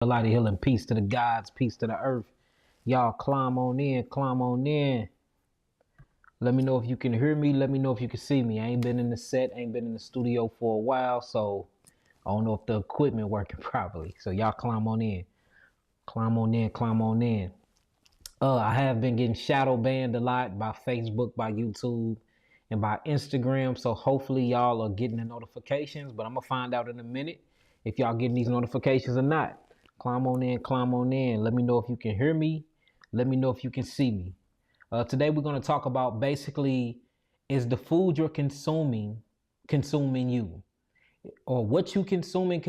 A lot of healing. Peace to the gods, peace to the earth. Y'all climb on in, climb on in. Let me know if you can hear me. Let me know if you can see me. I ain't been in the set, ain't been in the studio for a while, so I don't know if the equipment working properly. So y'all climb on in. Climb on in, climb on in. I have been getting shadow banned a lot by Facebook, by YouTube, and by Instagram. So hopefully y'all are getting the notifications, but I'm gonna find out in a minute if y'all getting these notifications or not. Climb on in, climb on in. Let me know if you can hear me. Let me know if you can see me. Today we're gonna talk about basically, is the food you're consuming you? Or what you consuming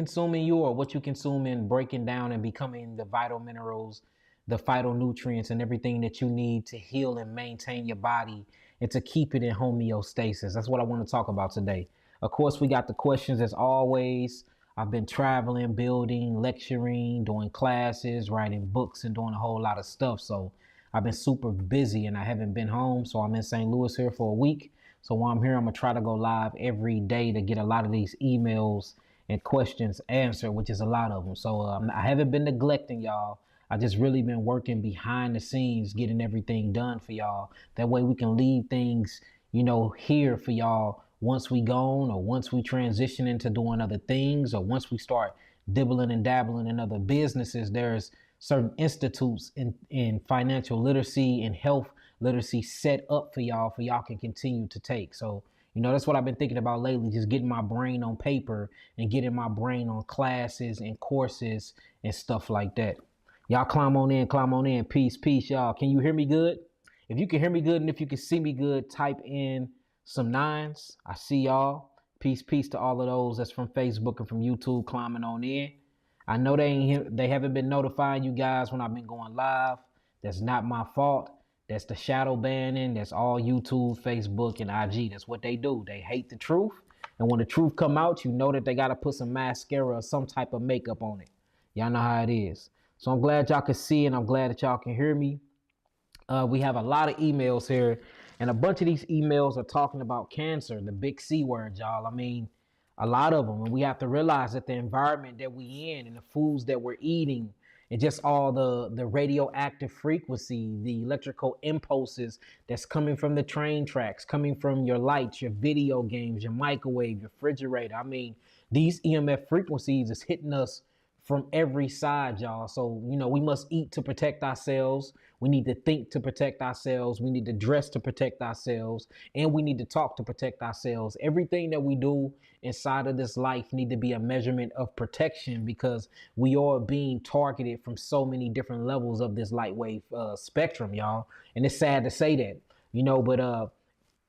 you, or what you consuming breaking down and becoming the vital minerals, the phytonutrients, and everything that you need to heal and maintain your body and to keep it in homeostasis. That's what I want to talk about today. Of course, we got the questions as always. I've been traveling, building, lecturing, doing classes, writing books, and doing a whole lot of stuff. So I've been super busy and I haven't been home. So I'm in St. Louis here for a week. So while I'm here, I'm going to try to go live every day to get a lot of these emails and questions answered, which is a lot of them. So I haven't been neglecting y'all. I just really been working behind the scenes, getting everything done for y'all. That way we can leave things, here for y'all once we gone, or once we transition into doing other things, or once we start dibbling and dabbling in other businesses. There's certain institutes in financial literacy and health literacy set up for y'all can continue to take. So, that's what I've been thinking about lately, just getting my brain on paper and getting my brain on classes and courses and stuff like that. Y'all climb on in, climb on in. Peace, peace, y'all. Can you hear me good? If you can hear me good and if you can see me good, type in some nines. I see y'all. Peace, peace to all of those that's from Facebook and from YouTube climbing on in. I know they haven't been notifying you guys when I've been going live. That's not my fault. That's the shadow banning. That's all YouTube, Facebook, and IG. That's what they do. They hate the truth. And when the truth come out, you know that they got to put some mascara or some type of makeup on it. Y'all know how it is. So I'm glad y'all can see and I'm glad that y'all can hear me. We have a lot of emails here, and a bunch of these emails are talking about cancer, the big C word, y'all. I mean, a lot of them. And we have to realize that the environment that we in and the foods that we're eating and just all the radioactive frequency, the electrical impulses that's coming from the train tracks, coming from your lights, your video games, your microwave, your refrigerator. I mean, these EMF frequencies is hitting us from every side, y'all. So, we must eat to protect ourselves. We need to think to protect ourselves. We need to dress to protect ourselves. And we need to talk to protect ourselves. Everything that we do inside of this life need to be a measurement of protection, because we are being targeted from so many different levels of this light wave spectrum, y'all. And it's sad to say that, but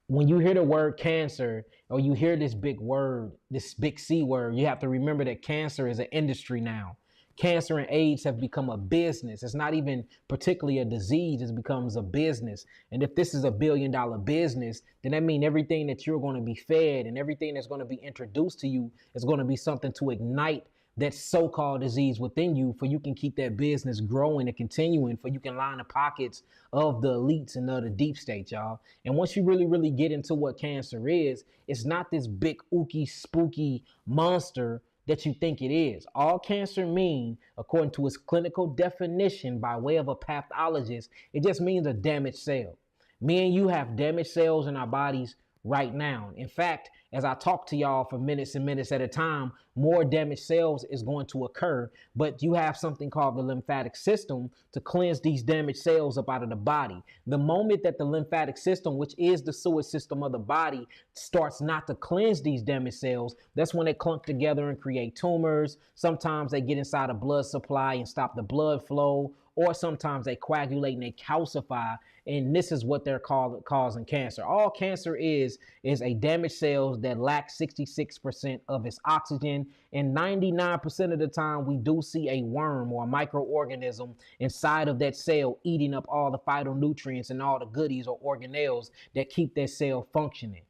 when you hear the word cancer, or you hear this big word, this big C word, you have to remember that cancer is an industry now. Cancer and AIDS have become a business. It's not even particularly a disease, it becomes a business. And if this is $1 billion business, then that means everything that you're going to be fed and everything that's going to be introduced to you is going to be something to ignite that so-called disease within you, for you can keep that business growing and continuing, for you can line the pockets of the elites and of the deep state, y'all. And once you really, really get into what cancer is, it's not this big ooky spooky monster that you think it is. All cancer mean, according to its clinical definition by way of a pathologist, it just means a damaged cell. Me and you have damaged cells in our bodies right now. In fact, as I talk to y'all for minutes and minutes at a time, more damaged cells is going to occur, but you have something called the lymphatic system to cleanse these damaged cells up out of the body. The moment that the lymphatic system, which is the sewage system of the body, starts not to cleanse these damaged cells, that's when they clump together and create tumors. Sometimes they get inside the blood supply and stop the blood flow, or sometimes they coagulate and they calcify, and this is what they're causing cancer. All cancer is a damaged cells that lack 66% of its oxygen, and 99% of the time we do see a worm or a microorganism inside of that cell eating up all the phytonutrients and all the goodies or organelles that keep that cell functioning.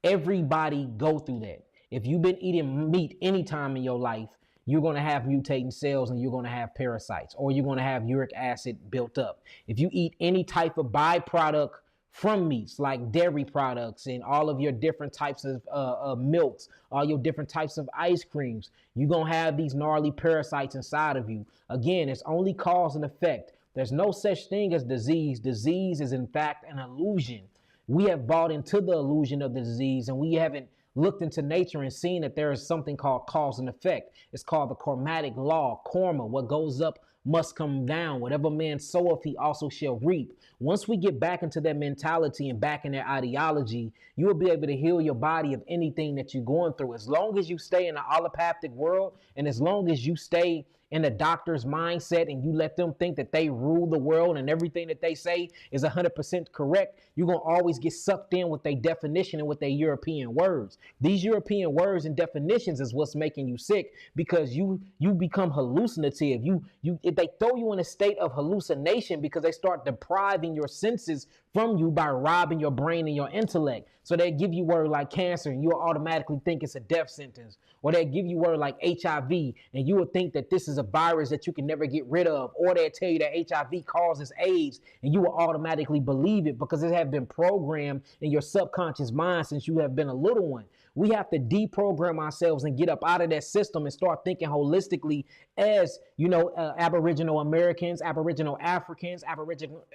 Everybody go through that. If you've been eating meat any time in your life, you're going to have mutating cells and you're going to have parasites, or you're going to have uric acid built up. If you eat any type of byproduct from meats like dairy products and all of your different types of milks, all your different types of ice creams. You're going to have these gnarly parasites inside of you. Again, it's only cause and effect. There's no such thing as disease. Disease is, in fact, an illusion. We have bought into the illusion of the disease, and we haven't looked into nature and seen that there is something called cause and effect. It's called the karmatic law, karma. What goes up must come down. Whatever man soweth, he also shall reap. Once we get back into that mentality and back in that ideology, you will be able to heal your body of anything that you're going through. As long as you stay in the allopathic world, and as long as you stay in the doctor's mindset and you let them think that they rule the world and everything that they say is 100% correct, you're going to always get sucked in with their definition and with their European words. These European words and definitions is what's making you sick, because you become hallucinative. They throw you in a state of hallucination because they start depriving your senses from you by robbing your brain and your intellect. So they give you word like cancer and you'll automatically think it's a death sentence. Or they give you word like HIV and you will think that this is a virus that you can never get rid of. Or they tell you that HIV causes AIDS and you will automatically believe it because it has been programmed in your subconscious mind since you have been a little one. We have to deprogram ourselves and get up out of that system and start thinking holistically as, Aboriginal Americans, Aboriginal Africans,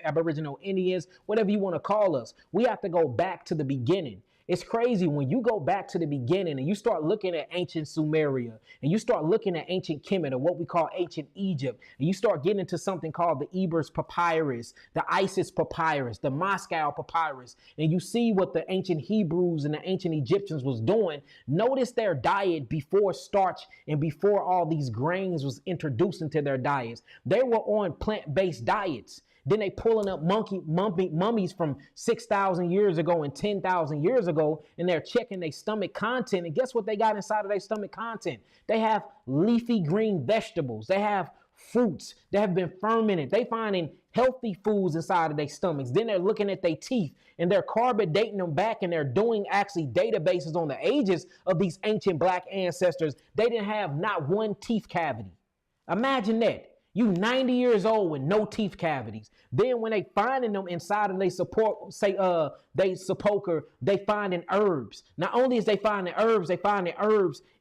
Aboriginal Indians, whatever you want to call us. We have to go back to the beginning. It's crazy when you go back to the beginning and you start looking at ancient Sumeria and you start looking at ancient Kemet, or what we call ancient Egypt, and you start getting into something called the Ebers Papyrus, the Isis Papyrus, the Moscow Papyrus, and you see what the ancient Hebrews and the ancient Egyptians was doing. Notice their diet before starch and before all these grains was introduced into their diets. They were on plant-based diets. Then they pulling up mummies from 6,000 years ago and 10,000 years ago, and they're checking their stomach content. And guess what they got inside of their stomach content? They have leafy green vegetables. They have fruits that have been fermented. They finding healthy foods inside of their stomachs. Then they're looking at their teeth and they're carbon dating them back, and they're doing actually databases on the ages of these ancient black ancestors. They didn't have not one teeth cavity. Imagine that. You 90 years old with no teeth cavities. Then when they finding them inside of they sepulcher, they finding herbs. Not only is they finding herbs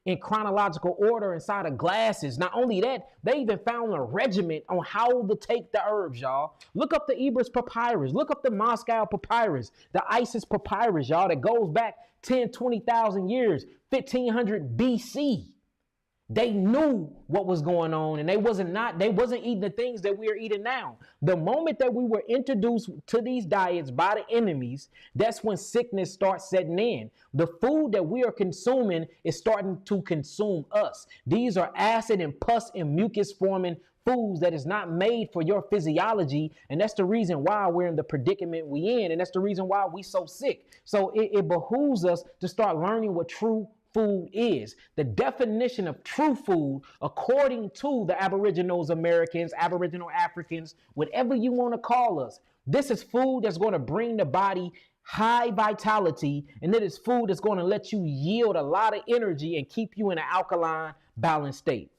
in chronological order inside of glasses. Not only that, they even found a regiment on how to take the herbs, y'all. Look up the Ebers Papyrus. Look up the Moscow Papyrus, the Isis Papyrus, y'all, that goes back 10, 20,000 years, 1500 BC. They knew what was going on, and they wasn't eating the things that we're eating now. The moment that we were introduced to these diets by the enemies, that's when sickness starts setting in. The food that we are consuming is starting to consume us. These are acid and pus and mucus forming foods that is not made for your physiology, and that's the reason why we're in the predicament we in, and that's the reason why we so sick. So it behooves us to start learning what true food is. The definition of true food, according to the Aboriginals, Americans, Aboriginal Africans, whatever you want to call us, this is food that's going to bring the body high vitality, and it is food that's going to let you yield a lot of energy and keep you in an alkaline, balanced state.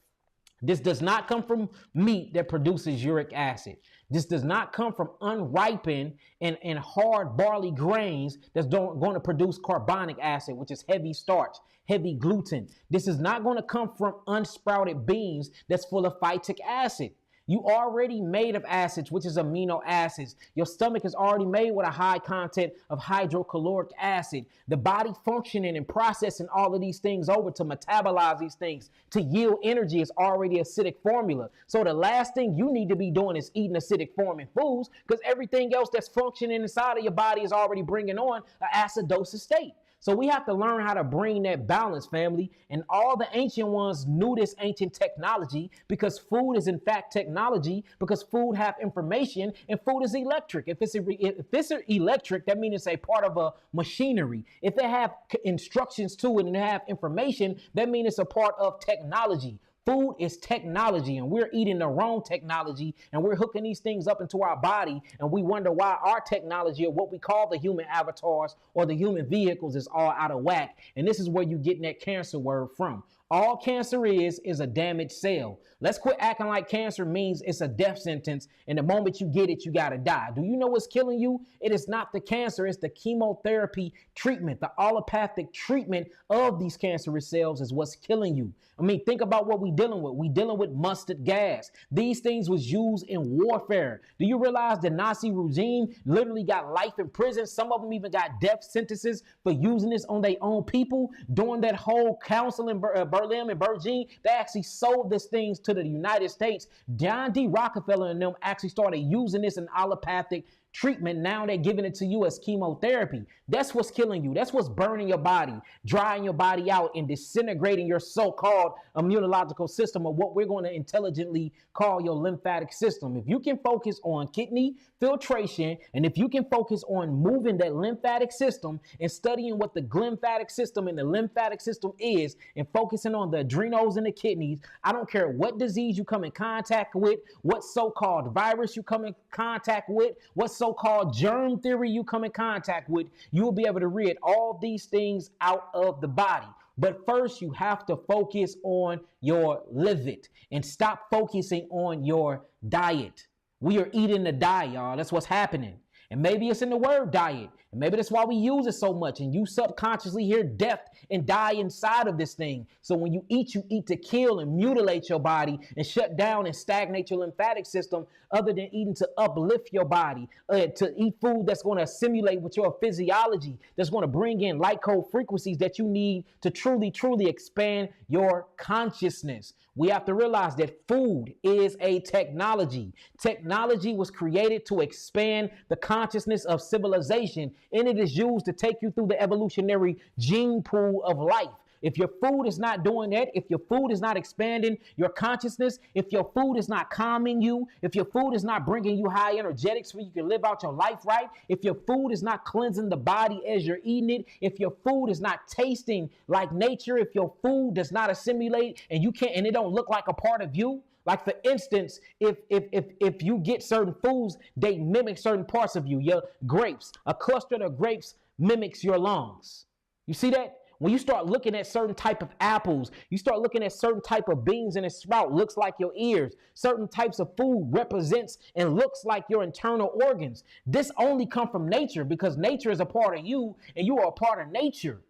This does not come from meat that produces uric acid. This does not come from unripened and hard barley grains that's going to produce carbonic acid, which is heavy starch, heavy gluten. This is not going to come from unsprouted beans that's full of phytic acid. You already made of acids, which is amino acids. Your stomach is already made with a high content of hydrochloric acid. The body functioning and processing all of these things over to metabolize these things, to yield energy, is already acidic formula. So the last thing you need to be doing is eating acidic forming foods, because everything else that's functioning inside of your body is already bringing on an acidosis state. So we have to learn how to bring that balance, family. And all the ancient ones knew this ancient technology, because food is in fact technology, because food have information and food is electric. If it's electric, that means it's a part of a machinery. If they have instructions to it and they have information, that means it's a part of technology. Food is technology, and we're eating the wrong technology, and we're hooking these things up into our body, and we wonder why our technology, or what we call the human avatars or the human vehicles, is all out of whack. And this is where you're getting that cancer word from. All cancer is a damaged cell. Let's quit acting like cancer means it's a death sentence, and the moment you get it, you gotta die. Do you know what's killing you? It is not the cancer, it's the chemotherapy treatment. The allopathic treatment of these cancerous cells is what's killing you. I mean, think about what we're dealing with. We're dealing with mustard gas. These things was used in warfare. Do you realize the Nazi regime literally got life in prison? Some of them even got death sentences for using this on their own people. During that whole council in Berlin and Berlin, they actually sold these things to the United States. John D. Rockefeller and them actually started using this in allopathic treatment. Now they're giving it to you as chemotherapy. That's what's killing you. That's what's burning your body, drying your body out, and disintegrating your so-called immunological system, or what we're going to intelligently call your lymphatic system. If you can focus on kidney filtration, and if you can focus on moving that lymphatic system and studying what the glymphatic system and the lymphatic system is, and focusing on the adrenals and the kidneys, I don't care what disease you come in contact with, what so-called virus you come in contact with, what so-called germ theory you come in contact with, you will be able to rid all these things out of the body. But first, you have to focus on your liver and stop focusing on your diet. We are eating the diet, y'all. That's what's happening. And maybe it's in the word diet. And maybe that's why we use it so much. And you subconsciously hear death and die inside of this thing. So when you eat to kill and mutilate your body and shut down and stagnate your lymphatic system, other than eating to uplift your body, to eat food that's going to simulate with your physiology, that's going to bring in light code frequencies that you need to truly, truly expand your consciousness. We have to realize that food is a technology. Technology was created to expand the consciousness of civilization, and it is used to take you through the evolutionary gene pool of life. If your food is not doing that, if your food is not expanding your consciousness, if your food is not calming you, if your food is not bringing you high energetics where you can live out your life right, if your food is not cleansing the body as you're eating it, if your food is not tasting like nature, if your food does not assimilate and you can't, and it don't look like a part of you. Like, for instance, if you get certain foods, they mimic certain parts of you. Your grapes, a cluster of grapes mimics your lungs. You see that? When you start looking at certain type of apples, you start looking at certain type of beans and a sprout looks like your ears. Certain types of food represents and looks like your internal organs. This only come from nature, because nature is a part of you and you are a part of nature.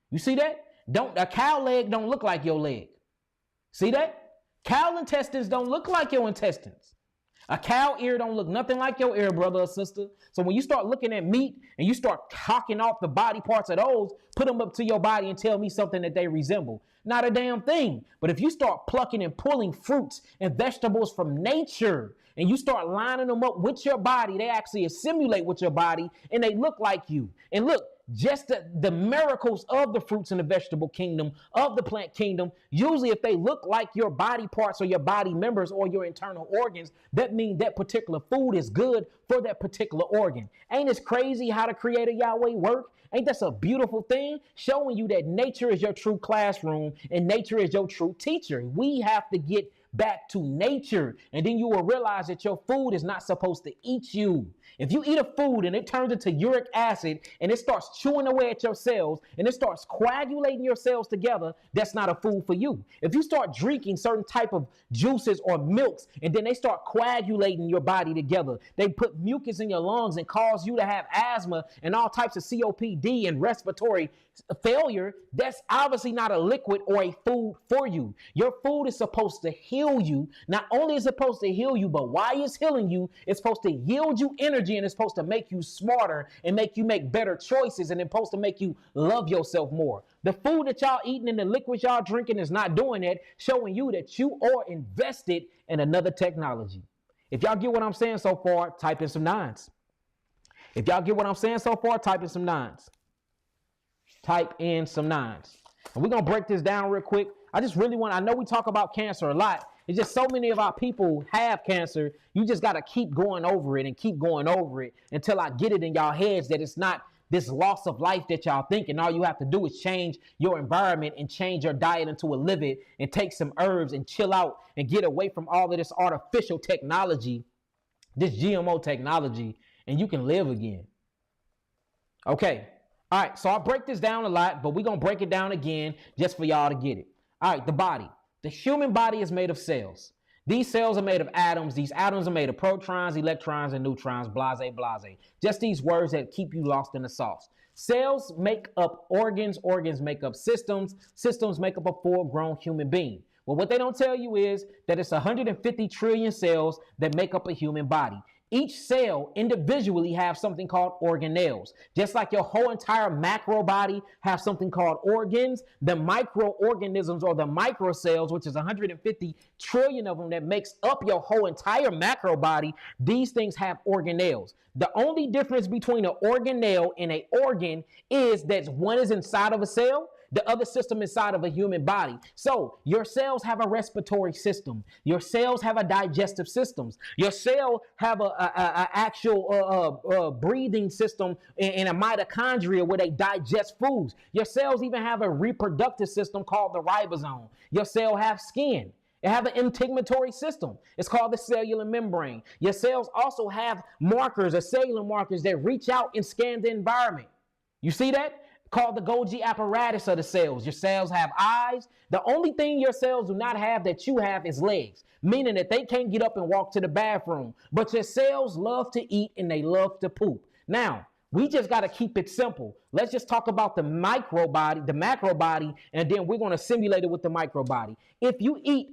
You see that? A cow leg don't look like your leg. See that? Cow intestines don't look like your intestines. A cow ear don't look nothing like your ear, brother or sister. So when you start looking at meat and you start hocking off the body parts of those, put them up to your body and tell me something that they resemble. Not a damn thing. But if you start plucking and pulling fruits and vegetables from nature, and you start lining them up with your body, they actually assimilate with your body and they look like you. And look, just the miracles of the fruits in the vegetable kingdom, of the plant kingdom, usually if they look like your body parts or your body members or your internal organs, that means that particular food is good for that particular organ. Ain't it crazy how the Creator Yahweh work? Ain't that a beautiful thing? Showing you that nature is your true classroom and nature is your true teacher. We have to get back to nature, and then you will realize that your food is not supposed to eat you. If you eat a food and it turns into uric acid and it starts chewing away at your cells and it starts coagulating your cells together, that's not a food for you. If you start drinking certain type of juices or milks and then they start coagulating your body together, they put mucus in your lungs and cause you to have asthma and all types of COPD and respiratory failure, that's obviously not a liquid or a food for you. Your food is supposed to heal you. Not only is it supposed to heal you, but while it's healing you, it's supposed to yield you energy, and it's supposed to make you smarter and make you make better choices, and it's supposed to make you love yourself more. The food that y'all eating and the liquids y'all drinking is not doing that, showing you that you are invested in another technology. If y'all get what I'm saying so far, type in some nines. If y'all get what I'm saying so far, type in some nines. Type in some nines. And we're going to break this down real quick. I know we talk about cancer a lot. It's just so many of our people have cancer. You just got to keep going over it and keep going over it until I get it in y'all heads that it's not this loss of life that y'all think. And all you have to do is change your environment and change your diet into a livid and take some herbs and chill out and get away from all of this artificial technology, this GMO technology, and you can live again. Okay. All right, so I'll break this down a lot, but we're going to break it down again just for y'all to get it. All right, the body. The human body is made of cells. These cells are made of atoms. These atoms are made of protons, electrons, and neutrons, blase, blase. Just these words that keep you lost in the sauce. Cells make up organs. Organs make up systems. Systems make up a full-grown human being. Well, what they don't tell you is that it's 150 trillion cells that make up a human body. Each cell individually have something called organelles. Just like your whole entire macro body have something called organs, the microorganisms or the microcells, which is 150 trillion of them that makes up your whole entire macro body, these things have organelles. The only difference between an organelle and an organ is that one is inside of a cell, the other system inside of a human body. So your cells have a respiratory system. Your cells have a digestive system. Your cell have a actual breathing system and a mitochondria where they digest foods. Your cells even have a reproductive system called the ribosome. Your cell have skin. It have an integumentary system. It's called the cellular membrane. Your cells also have markers or cellular markers that reach out and scan the environment. You see that? Called the Golgi apparatus of the cells. Your cells have eyes. The only thing your cells do not have that you have is legs, meaning that they can't get up and walk to the bathroom. But your cells love to eat and they love to poop. Now, we just got to keep it simple. Let's just talk about the micro body, the macro body, and then we're going to simulate it with the micro body. If you eat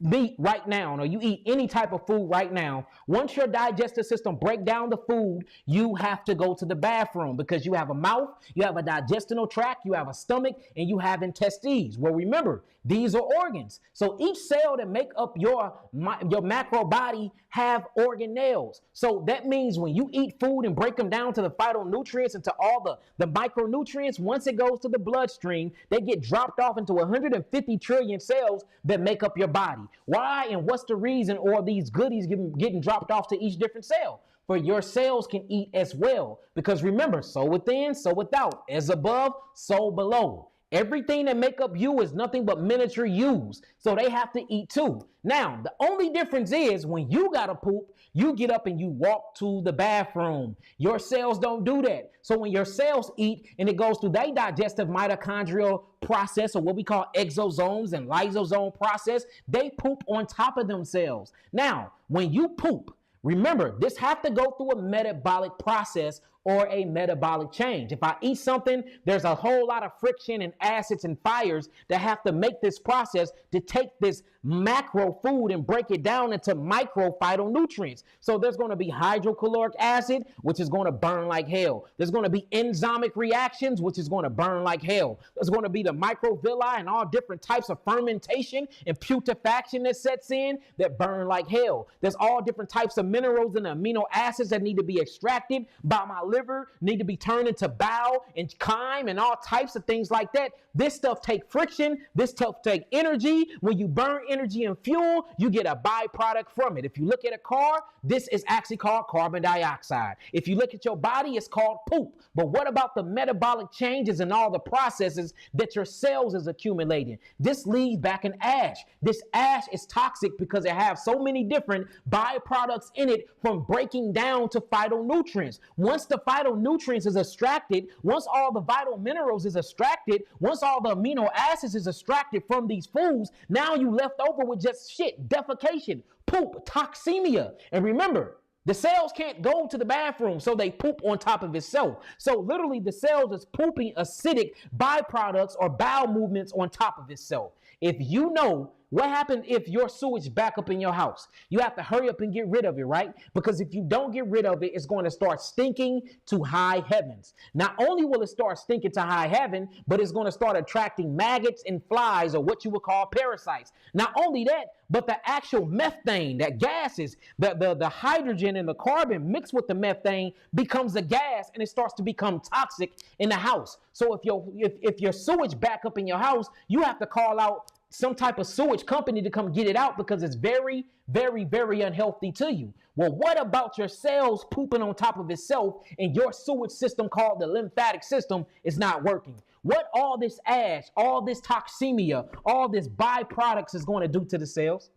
meat right now, or you eat any type of food right now, once your digestive system break down the food, you have to go to the bathroom because you have a mouth, you have a digestional tract, you have a stomach, and you have intestines. Well, remember, these are organs. So each cell that make up your macro body have organelles. So that means when you eat food and break them down to the phytonutrients and to all the micronutrients, once it goes to the bloodstream, they get dropped off into 150 trillion cells that make up your body. Why and what's the reason all these goodies getting dropped off to each different cell? For your cells can eat as well. Because remember, so within, so without. As above, so below. Everything that make up you is nothing but miniature yous. So they have to eat too. Now, the only difference is when you gotta poop, you get up and you walk to the bathroom. Your cells don't do that. So when your cells eat and it goes through their digestive mitochondrial process, or what we call exosomes and lysosome process, they poop on top of themselves. Now, when you poop, remember, this have to go through a metabolic process or a metabolic change. If I eat something, there's a whole lot of friction and acids and fires that have to make this process to take this macro food and break it down into micro phytonutrients. So there's going to be hydrochloric acid, which is going to burn like hell. There's going to be enzymic reactions, which is going to burn like hell. There's going to be the microvilli and all different types of fermentation and putrefaction that sets in that burn like hell. There's all different types of minerals and amino acids that need to be extracted by my liver, need to be turned into bile and chyme and all types of things like that. This stuff take friction. This stuff take energy. When you burn energy and fuel, you get a byproduct from it. If you look at a car, this is actually called carbon dioxide. If you look at your body, it's called poop. But what about the metabolic changes and all the processes that your cells is accumulating? This leads back in ash. This ash is toxic because it has so many different byproducts in it from breaking down to phytonutrients. Once the phytonutrients is extracted, once all the vital minerals is extracted, once all the amino acids is extracted from these foods, now you left over with just shit, defecation, poop, toxemia. And remember, the cells can't go to the bathroom, so they poop on top of itself. So literally the cells is pooping acidic byproducts or bowel movements on top of itself. If you know what happened if your sewage back up in your house, you have to hurry up and get rid of it, right? Because if you don't get rid of it, it's going to start stinking to high heavens. Not only will it start stinking to high heaven, but it's going to start attracting maggots and flies, or what you would call parasites. Not only that, but the actual methane, that gases, the hydrogen and the carbon mixed with the methane becomes a gas, and it starts to become toxic in the house. So if your sewage back up in your house, you have to call out some type of sewage company to come get it out because it's very, very, very unhealthy to you. Well, what about your cells pooping on top of itself and your sewage system called the lymphatic system is not working? What all this ash, all this toxemia, all this byproducts is going to do to the cells?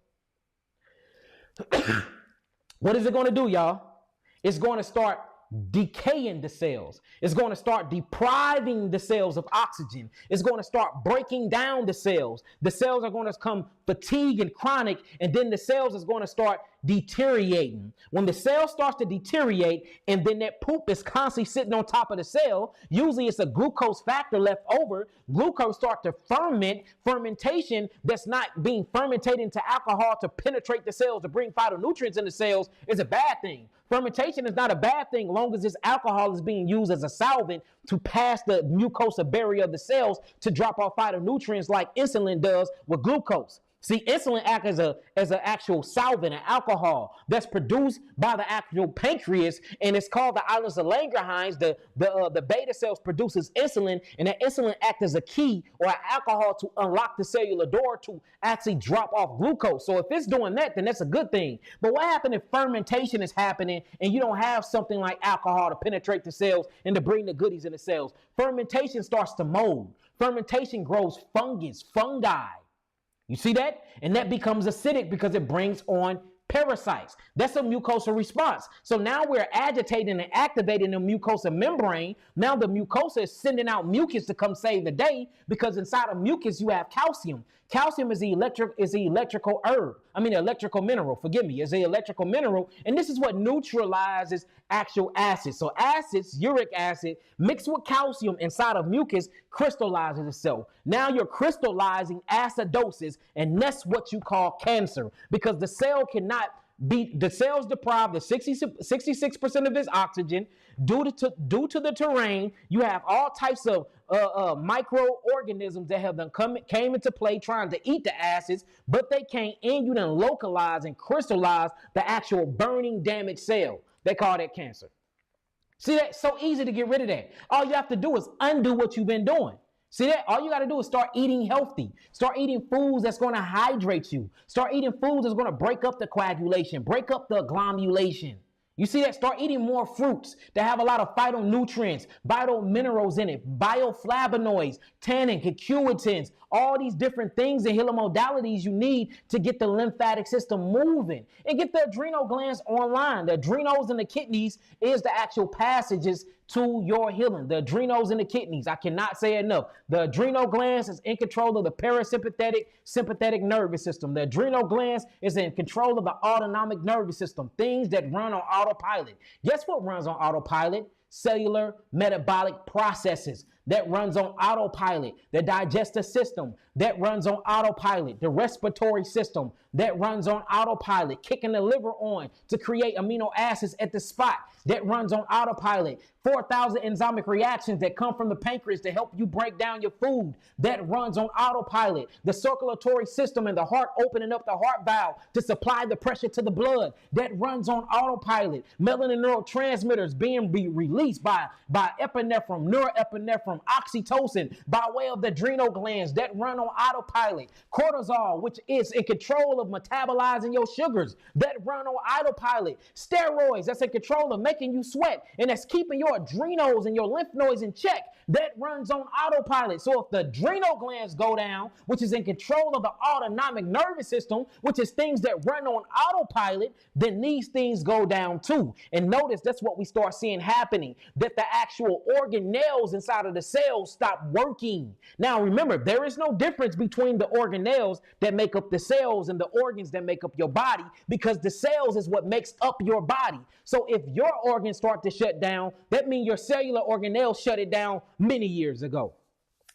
What is it going to do, y'all? It's going to start decaying the cells. It's going to start depriving the cells of oxygen. It's going to start breaking down the cells. The cells are going to become fatigued and chronic, and then the cells is going to start deteriorating. When the cell starts to deteriorate and then that poop is constantly sitting on top of the cell, usually it's a glucose factor left over. Glucose start to ferment. Fermentation that's not being fermented into alcohol to penetrate the cells to bring phytonutrients in the cells is a bad thing. Fermentation is not a bad thing, long as this alcohol is being used as a solvent to pass the mucosa barrier of the cells to drop off phytonutrients like insulin does with glucose. See, insulin acts as an actual solvent, an alcohol that's produced by the actual pancreas, and it's called the islands of Langerhans. The beta cells produces insulin, and that insulin acts as a key or an alcohol to unlock the cellular door to actually drop off glucose. So if it's doing that, then that's a good thing. But what happens if fermentation is happening and you don't have something like alcohol to penetrate the cells and to bring the goodies in the cells? Fermentation starts to mold. Fermentation grows fungi. You see that? And that becomes acidic because it brings on parasites. That's a mucosal response. So now we're agitating and activating the mucosa membrane. Now the mucosa is sending out mucus to come save the day, because inside of mucus you have calcium. Calcium is the electrical mineral. Forgive me, is the electrical mineral, and this is what neutralizes actual acids. So acids, uric acid, mixed with calcium inside of mucus, crystallizes itself. Now you're crystallizing acidosis, and that's what you call cancer, because the cell cannot the cells deprived of 66% of its oxygen due to the terrain. You have all types of microorganisms that have came into play trying to eat the acids, but they can't, and you then localize and crystallize the actual burning damaged cell. They call that cancer. See, that's so easy to get rid of that. All you have to do is undo what you've been doing. See that? All you got to do is start eating healthy. Start eating foods that's going to hydrate you. Start eating foods that's going to break up the coagulation, break up the agglomeration. You see that? Start eating more fruits that have a lot of phytonutrients, vital minerals in it, bioflavonoids, tannin, curcumins, all these different things and healing modalities you need to get the lymphatic system moving and get the adrenal glands online. The adrenals and the kidneys is the actual passages to your healing. The adrenals and the kidneys. I cannot say enough. The adrenal glands is in control of the sympathetic nervous system. The adrenal glands is in control of the autonomic nervous system. Things that run on autopilot. Guess what runs on autopilot? Cellular metabolic processes. That runs on autopilot. The digestive system that runs on autopilot. The respiratory system that runs on autopilot, kicking the liver on to create amino acids at the spot that runs on autopilot. 4,000 enzymic reactions that come from the pancreas to help you break down your food that runs on autopilot. The circulatory system and the heart opening up the heart valve to supply the pressure to the blood that runs on autopilot. Melanin neurotransmitters being released by epinephrine, norepinephrine, oxytocin by way of the adrenal glands that run on autopilot. Cortisol, which is in control of metabolizing your sugars that run on autopilot. Steroids, that's in control of making you sweat and that's keeping your adrenals and your lymph nodes in check, that runs on autopilot. So if the adrenal glands go down, which is in control of the autonomic nervous system, which is things that run on autopilot, then these things go down too. And notice that's what we start seeing happening, that the actual organelles inside of the cells stop working. Now remember, there is no difference between the organelles that make up the cells and the organs that make up your body, because the cells is what makes up your body. So if your organs start to shut down, that means your cellular organelles shut it down many years ago.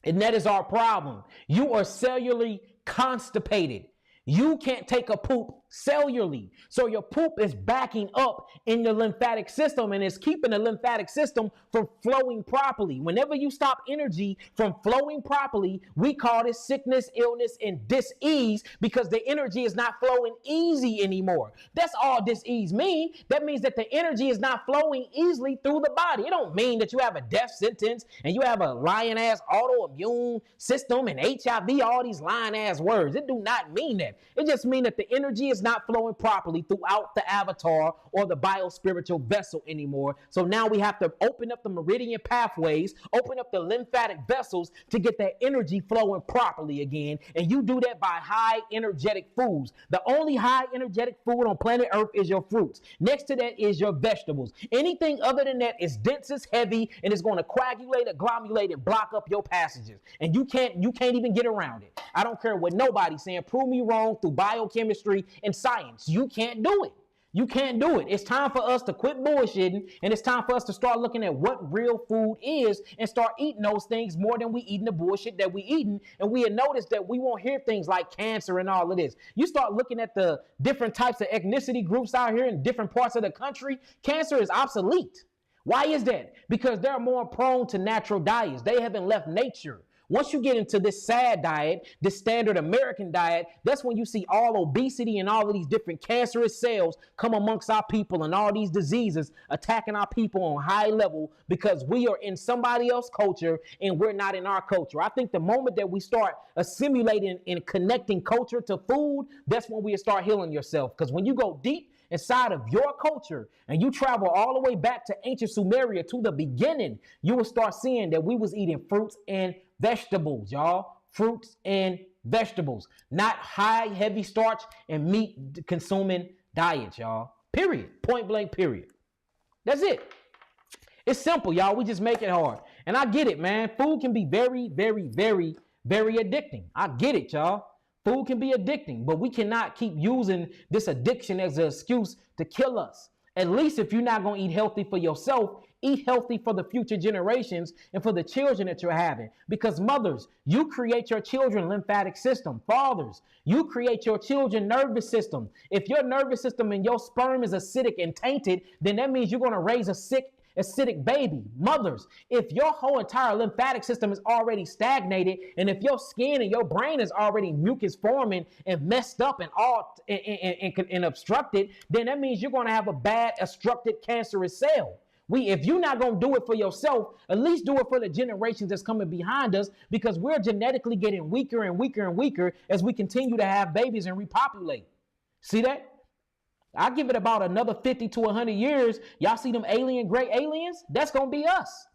And that is our problem. You are cellularly constipated. You can't take a poop cellularly. So your poop is backing up in the lymphatic system and is keeping the lymphatic system from flowing properly. Whenever you stop energy from flowing properly, we call this sickness, illness, and dis-ease, because the energy is not flowing easy anymore. That's all dis-ease means. That means that the energy is not flowing easily through the body. It don't mean that you have a death sentence and you have a lying-ass autoimmune system and HIV, all these lying-ass words. It do not mean that. that? It just means that the energy is not flowing properly throughout the avatar or the biospiritual vessel anymore. So now we have to open up the meridian pathways, open up the lymphatic vessels to get that energy flowing properly again. And you do that by high energetic foods. The only high energetic food on planet Earth is your fruits. Next to that is your vegetables. Anything other than that is dense, is heavy, and it's going to coagulate, agglomerate, and block up your passages. And you can't even get around it. I don't care what nobody's saying. Prove me wrong through biochemistry and science. You can't do it. You can't do it. It's time for us to quit bullshitting, and it's time for us to start looking at what real food is and start eating those things more than we eating the bullshit that we eating. And we have noticed that we won't hear things like cancer and all of this. You start looking at the different types of ethnicity groups out here in different parts of the country, cancer is obsolete. Why is that? Because they're more prone to natural diets. They haven't left nature. Once you get into this sad diet, this standard American diet, that's when you see all obesity and all of these different cancerous cells come amongst our people and all these diseases attacking our people on high level because we are in somebody else's culture and we're not in our culture. I think the moment that we start assimilating and connecting culture to food, that's when we start healing yourself. Because when you go deep inside of your culture and you travel all the way back to ancient Sumeria to the beginning, you will start seeing that we was eating fruits and vegetables, y'all. Fruits and vegetables, not high, heavy starch and meat consuming diets, y'all. Period. Point blank, period. That's it. It's simple, y'all. We just make it hard. And I get it, man. Food can be very, very, very, very addicting. I get it, y'all. Food can be addicting, but we cannot keep using this addiction as an excuse to kill us. At least if you're not going to eat healthy for yourself, eat healthy for the future generations and for the children that you're having. Because mothers, you create your children's lymphatic system. Fathers, you create your children's nervous system. If your nervous system and your sperm is acidic and tainted, then that means you're going to raise a sick, acidic baby. Mothers, if your whole entire lymphatic system is already stagnated, and if your skin and your brain is already mucus forming and messed up and all and obstructed, then that means you're going to have a bad obstructed cancerous cell. If you're not going to do it for yourself, at least do it for the generations that's coming behind us, because we're genetically getting weaker and weaker and weaker as we continue to have babies and repopulate. See that? I give it about another 50 to 100 years. Y'all see them gray aliens? That's going to be us.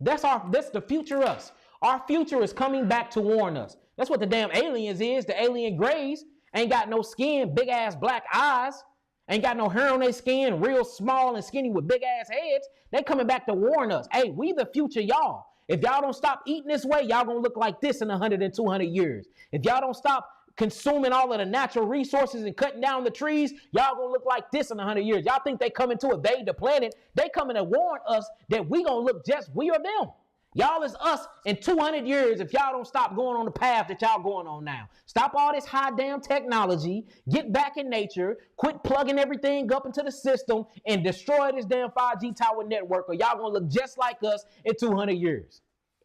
That's the future us. Our future is coming back to warn us. That's what the damn aliens is. The alien grays ain't got no skin, big ass black eyes, ain't got no hair on their skin, real small and skinny with big ass heads. They coming back to warn us. Hey, we the future, y'all. If y'all don't stop eating this way, y'all going to look like this in 100 and 200 years. If y'all don't stop consuming all of the natural resources and cutting down the trees, y'all gonna look like this in 100 years. Y'all think they coming to invade the planet? They coming to warn us that we gonna look just we or them. Y'all is us in 200 years if y'all don't stop going on the path that y'all going on now. Stop all this high damn technology, get back in nature, quit plugging everything up into the system, and destroy this damn 5G tower network, or y'all gonna look just like us in 200 years.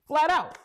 Flat out.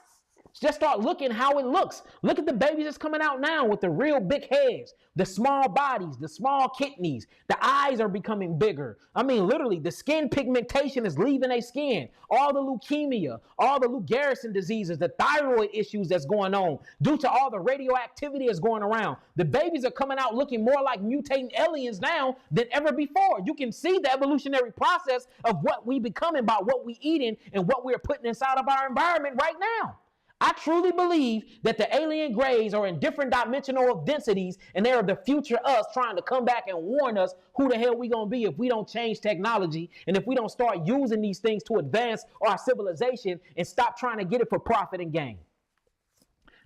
Just start looking how it looks. Look at the babies that's coming out now with the real big heads, the small bodies, the small kidneys. The eyes are becoming bigger. I mean, literally, the skin pigmentation is leaving their skin. All the leukemia, all the Lou Gehrig's diseases, the thyroid issues that's going on due to all the radioactivity that's going around. The babies are coming out looking more like mutating aliens now than ever before. You can see the evolutionary process of what we becoming by what we eating and what we're putting inside of our environment right now. I truly believe that the alien grays are in different dimensional densities, and they are the future us trying to come back and warn us who the hell we gonna be if we don't change technology and if we don't start using these things to advance our civilization and stop trying to get it for profit and gain.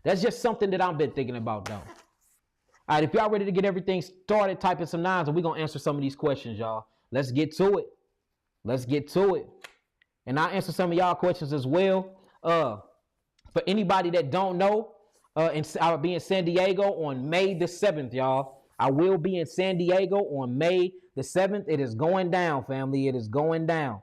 That's just something that I've been thinking about, though. All right, if y'all ready to get everything started, type in some nines and we're gonna answer some of these questions, y'all. Let's get to it. Let's get to it. And I'll answer some of y'all questions as well. For anybody that don't know, I'll be in San Diego on May the 7th, y'all. I will be in San Diego on May the 7th. It is going down, family. It is going down.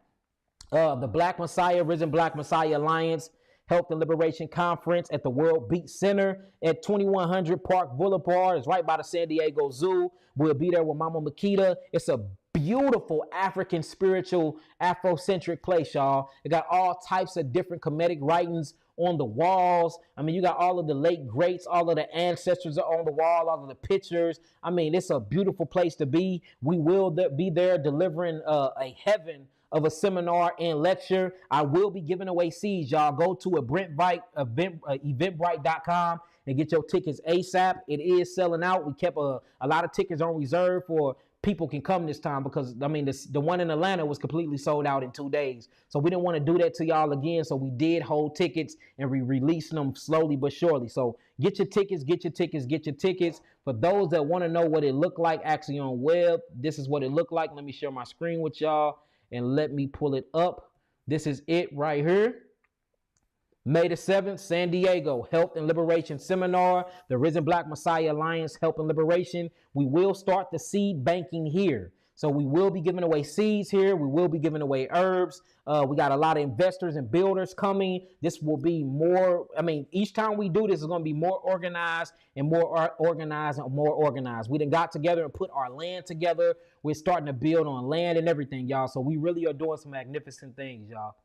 The Black Messiah, Risen Black Messiah Alliance Health and Liberation Conference at the World Beat Center at 2100 Park Boulevard. It's right by the San Diego Zoo. We'll be there with Mama Makita. It's a beautiful African spiritual Afrocentric place, y'all. It got all types of different comedic writings on the walls. I mean, you got all of the late greats, all of the ancestors are on the wall, all of the pictures. I mean, it's a beautiful place to be. We will be there delivering a heaven of a seminar and lecture. I will be giving away seeds, y'all. Go to eventbrite.com and get your tickets ASAP. It is selling out. We kept a lot of tickets on reserve for people can come this time because, I mean, the one in Atlanta was completely sold out in 2 days. So we didn't want to do that to y'all again. So we did hold tickets and we releasing them slowly but surely. So get your tickets, get your tickets, get your tickets. For those that want to know what it looked like actually on web, this is what it looked like. Let me share my screen with y'all and let me pull it up. This is it right here. May the 7th, San Diego, Health and Liberation Seminar, the Risen Black Messiah Alliance, Health and Liberation. We will start the seed banking here. So we will be giving away seeds here. We will be giving away herbs. We got a lot of investors and builders coming. This will be more, I mean, each time we do this is going to be more organized and more organized and more organized. We done got together and put our land together. We're starting to build on land and everything, y'all. So we really are doing some magnificent things, y'all.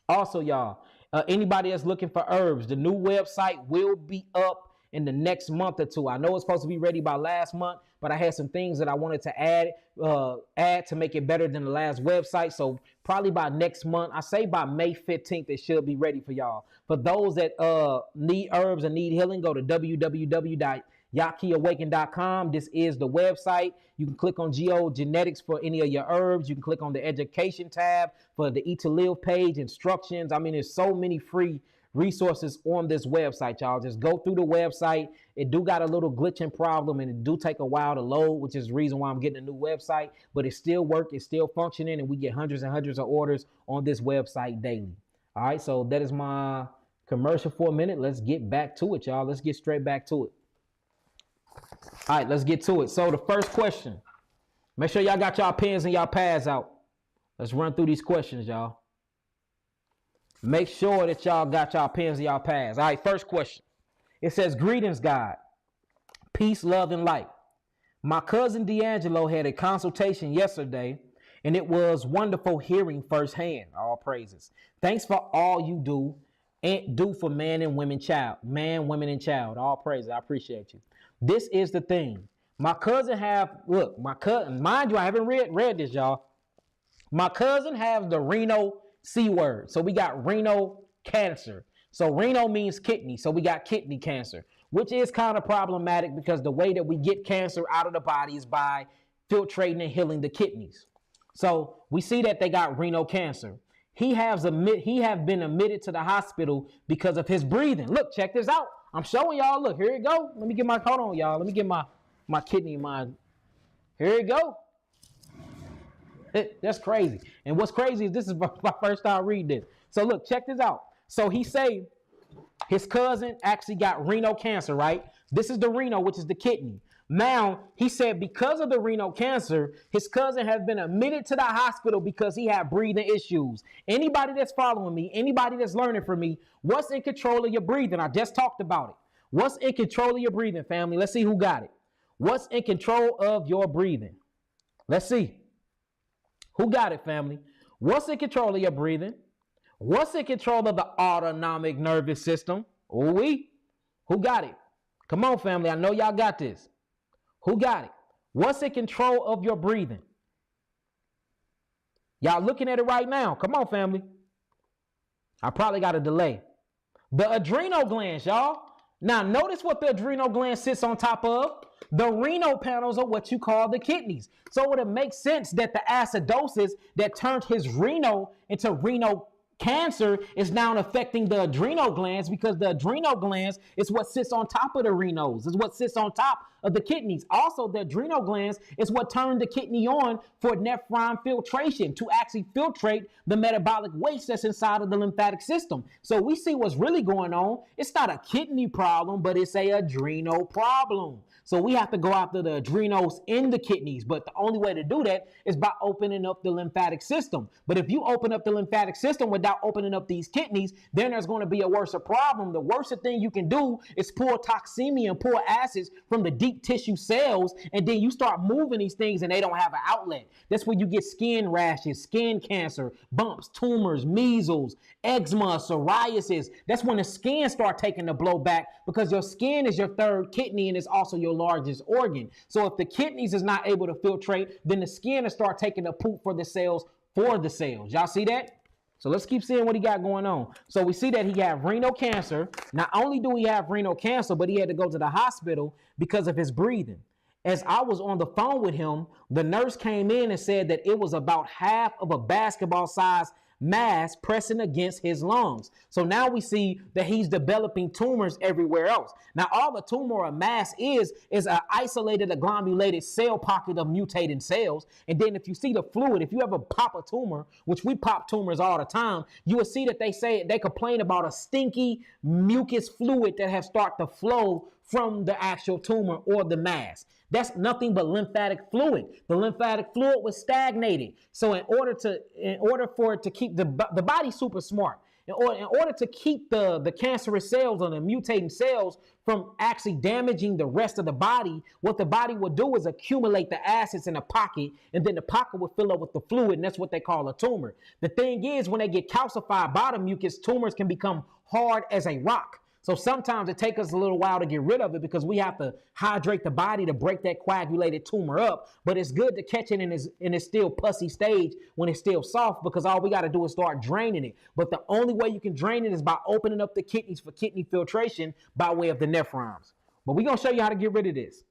Also, y'all, anybody that's looking for herbs, the new website will be up in the next month or two. I know it's supposed to be ready by last month, but I had some things that I wanted to add to make it better than the last website. So probably by next month, I say by May 15th, it should be ready for y'all. For those that need herbs and need healing, go to www.yakiawaken.com. This is the website. You can click on geogenetics for any of your herbs. You can click on the education tab for the Eat to Live page, instructions. I mean, there's so many free resources on this website, y'all. Just go through the website. It do got a little glitching problem and it do take a while to load, which is the reason why I'm getting a new website, but it still works, it's still functioning, and we get hundreds and hundreds of orders on this website daily. All right, so that is my commercial for a minute. Let's get back to it, y'all. Let's get straight back to it. All right, let's get to it. So the first question, make sure y'all got y'all pens and y'all pads out. Let's run through these questions, y'all. Make sure that y'all got y'all pens and y'all pads. All right, first question. It says, greetings, God. Peace, love, and light. My cousin D'Angelo had a consultation yesterday, and it was wonderful hearing firsthand. All praises. Thanks for all you do and do for man, women, and child. All praises. I appreciate you. This is the thing. My cousin mind you, I haven't read this, y'all. My cousin has the renal C word. So we got renal cancer. So renal means kidney. So we got kidney cancer, which is kind of problematic because the way that we get cancer out of the body is by filtrating and healing the kidneys. So we see that they got renal cancer. He have been admitted to the hospital because of his breathing. Look, check this out. I'm showing y'all. Look, here you go. Let me get my, hold on, y'all. Let me get my kidney, here you go. That's crazy. And what's crazy is this is my first time reading this. So look, check this out. So he say his cousin actually got renal cancer, right? This is the renal, which is the kidney. Now, he said because of the renal cancer, his cousin has been admitted to the hospital because he had breathing issues. Anybody that's following me, anybody that's learning from me, what's in control of your breathing? I just talked about it. What's in control of your breathing, family? Let's see who got it. What's in control of your breathing? Let's see. Who got it, family? What's in control of your breathing? What's in control of the autonomic nervous system? Who got it? Come on, family. I know y'all got this. Who got it? What's in control of your breathing? Y'all looking at it right now. Come on, family. I probably got a delay. The adrenal glands, y'all. Now, notice what the adrenal gland sits on top of. The renal panels are what you call the kidneys. So it would make sense that the acidosis that turned his renal into renal cancer is now affecting the adrenal glands, because the adrenal glands is what sits on top of the renals, is what sits on top of the kidneys. Also, the adrenal glands is what turned the kidney on for nephron filtration, to actually filtrate the metabolic waste that's inside of the lymphatic system. So we see what's really going on. It's not a kidney problem, but it's a adrenal problem. So we have to go after the adrenals in the kidneys. But the only way to do that is by opening up the lymphatic system. But if you open up the lymphatic system without opening up these kidneys, then there's going to be a worse problem. The worst thing you can do is pull toxemia and pull acids from the deep deep tissue cells, and then you start moving these things and they don't have an outlet. That's where you get skin rashes, skin cancer, bumps, tumors, measles, eczema, psoriasis. That's when the skin start taking the blow back, because your skin is your third kidney and it's also your largest organ. So if the kidneys is not able to filtrate, then the skin will start taking the poop for the cells. Y'all see that? So let's keep seeing what he got going on. So we see that he had renal cancer. Not only do he have renal cancer, but he had to go to the hospital because of his breathing. As I was on the phone with him, the nurse came in and said that it was about half of a basketball size mass pressing against his lungs. So now we see that he's developing tumors everywhere else. Now, all a tumor or a mass is an isolated agglomerated cell pocket of mutating cells. And then if you see the fluid, if you ever pop a tumor, which we pop tumors all the time, you will see that they complain about a stinky mucus fluid that has started to flow from the actual tumor or the mass. That's nothing but lymphatic fluid. The lymphatic fluid was stagnated. So in order for it to keep the body super smart, in order to keep the cancerous cells or the mutating cells from actually damaging the rest of the body, what the body will do is accumulate the acids in a pocket, and then the pocket will fill up with the fluid, and that's what they call a tumor. The thing is, when they get calcified by the mucus, tumors can become hard as a rock. So sometimes it takes us a little while to get rid of it because we have to hydrate the body to break that coagulated tumor up. But it's good to catch it in its still pussy stage when it's still soft, because all we got to do is start draining it. But the only way you can drain it is by opening up the kidneys for kidney filtration by way of the nephrons. But we're going to show you how to get rid of this.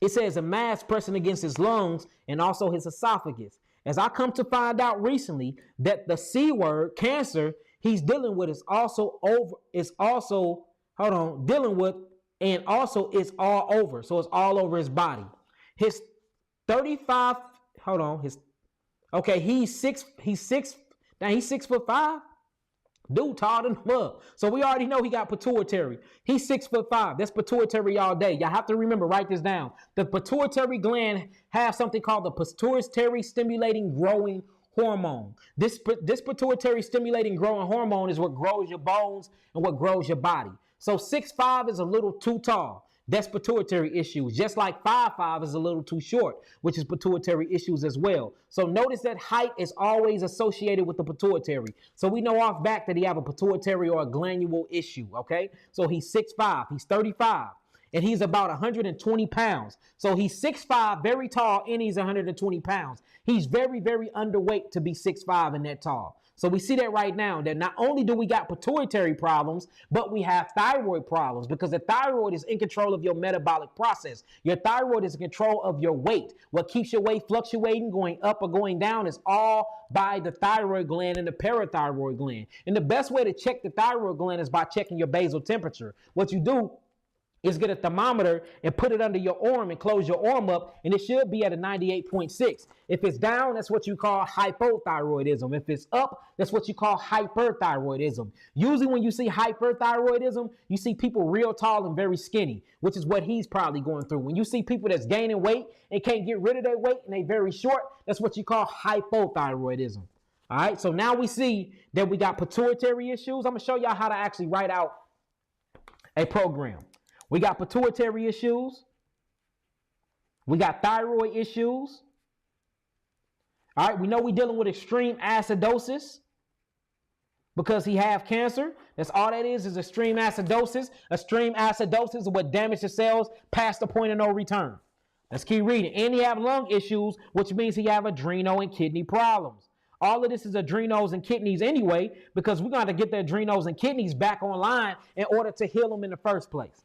It says a mass pressing against his lungs and also his esophagus. As I come to find out recently that the C word, cancer, he's dealing with is also dealing with, and also it's all over. So it's all over his body. His 35, he's 6'5". Dude taller than mud. So we already know he got pituitary. He's 6'5". That's pituitary all day. Y'all have to remember, write this down. The pituitary gland has something called the pituitary stimulating growing hormone. This pituitary stimulating growing hormone is what grows your bones and what grows your body. So 6'5" is a little too tall. That's pituitary issues. Just like 5'5" is a little too short, which is pituitary issues as well. So notice that height is always associated with the pituitary. So we know off back that he have a pituitary or a glandular issue, okay? So he's 6'5", he's 35, and he's about 120 pounds. So he's 6'5", very tall, and he's 120 pounds. He's very, very underweight to be 6'5" and that tall. So we see that right now, that not only do we got pituitary problems, but we have thyroid problems, because the thyroid is in control of your metabolic process. Your thyroid is in control of your weight. What keeps your weight fluctuating, going up or going down, is all by the thyroid gland and the parathyroid gland. And the best way to check the thyroid gland is by checking your basal temperature. What you do is get a thermometer and put it under your arm and close your arm up, and it should be at a 98.6. If it's down, that's what you call hypothyroidism. If it's up, that's what you call hyperthyroidism. Usually when you see hyperthyroidism, you see people real tall and very skinny, which is what he's probably going through. When you see people that's gaining weight and can't get rid of their weight and they very short, that's what you call hypothyroidism. All right, so now we see that we got pituitary issues. I'm going to show y'all how to actually write out a program. We got pituitary issues. We got thyroid issues. All right, we know we're dealing with extreme acidosis because he have cancer. That's all that is extreme acidosis. Extreme acidosis is what damages the cells past the point of no return. Let's keep reading. And he have lung issues, which means he have adrenal and kidney problems. All of this is adrenals and kidneys anyway, because we're going to get the adrenals and kidneys back online in order to heal them in the first place.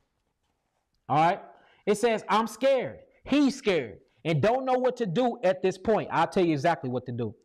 All right. It says, I'm scared. He's scared and don't know what to do at this point. I'll tell you exactly what to do.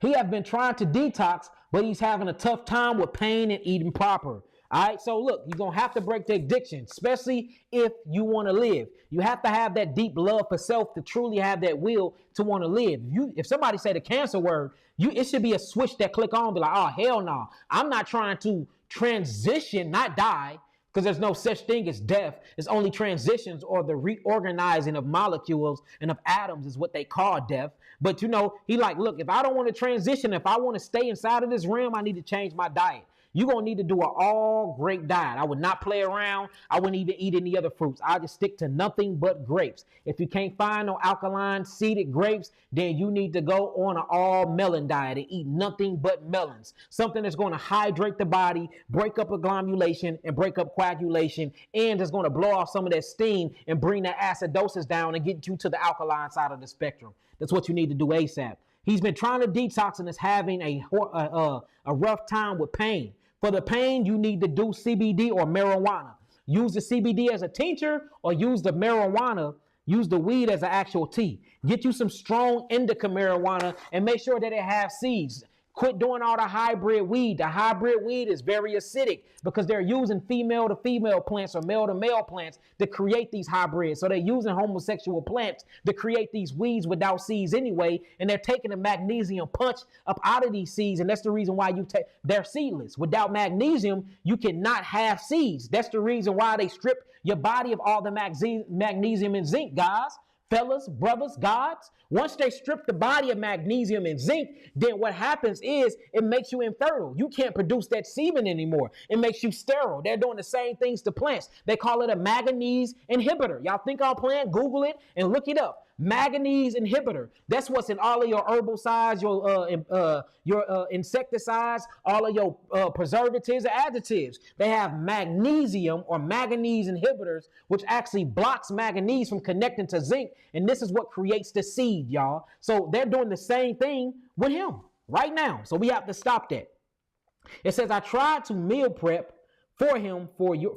He have been trying to detox, but he's having a tough time with pain and eating proper. All right. So look, you're going to have to break the addiction, especially if you want to live. You have to have that deep love for self to truly have that will to want to live. If somebody say the cancer word, it should be a switch that click on, be like, oh, hell no. I'm not trying to transition, not die. Because there's no such thing as death. It's only transitions, or the reorganizing of molecules and of atoms is what they call death. But he like, look, if I don't want to transition, if I want to stay inside of this realm, I need to change my diet. You're going to need to do an all grape diet. I would not play around. I wouldn't even eat any other fruits. I just stick to nothing but grapes. If you can't find no alkaline seeded grapes, then you need to go on an all melon diet and eat nothing but melons. Something that's going to hydrate the body, break up agglomulation and break up coagulation, and it's going to blow off some of that steam and bring that acidosis down and get you to the alkaline side of the spectrum. That's what you need to do ASAP. He's been trying to detox and is having a rough time with pain. For the pain, you need to do CBD or marijuana. Use the CBD as a tincture or use the marijuana, use the weed as an actual tea. Get you some strong indica marijuana and make sure that it has seeds. Quit doing all the hybrid weed. The hybrid weed is very acidic because they're using female to female plants or male to male plants to create these hybrids. So they're using homosexual plants to create these weeds without seeds anyway. And they're taking the magnesium punch up out of these seeds. And that's the reason why they're seedless. Without magnesium, you cannot have seeds. That's the reason why they strip your body of all the magnesium and zinc, guys. Fellas, brothers, gods, once they strip the body of magnesium and zinc, then what happens is it makes you infertile. You can't produce that semen anymore. It makes you sterile. They're doing the same things to plants. They call it a manganese inhibitor. Y'all think I'm playing? Google it and look it up. Manganese inhibitor. That's what's in all of your herbicides, your insecticides, all of your preservatives and additives. They have magnesium or manganese inhibitors, which actually blocks manganese from connecting to zinc. And this is what creates the seed, y'all. So they're doing the same thing with him right now. So we have to stop that. It says, I tried to meal prep for him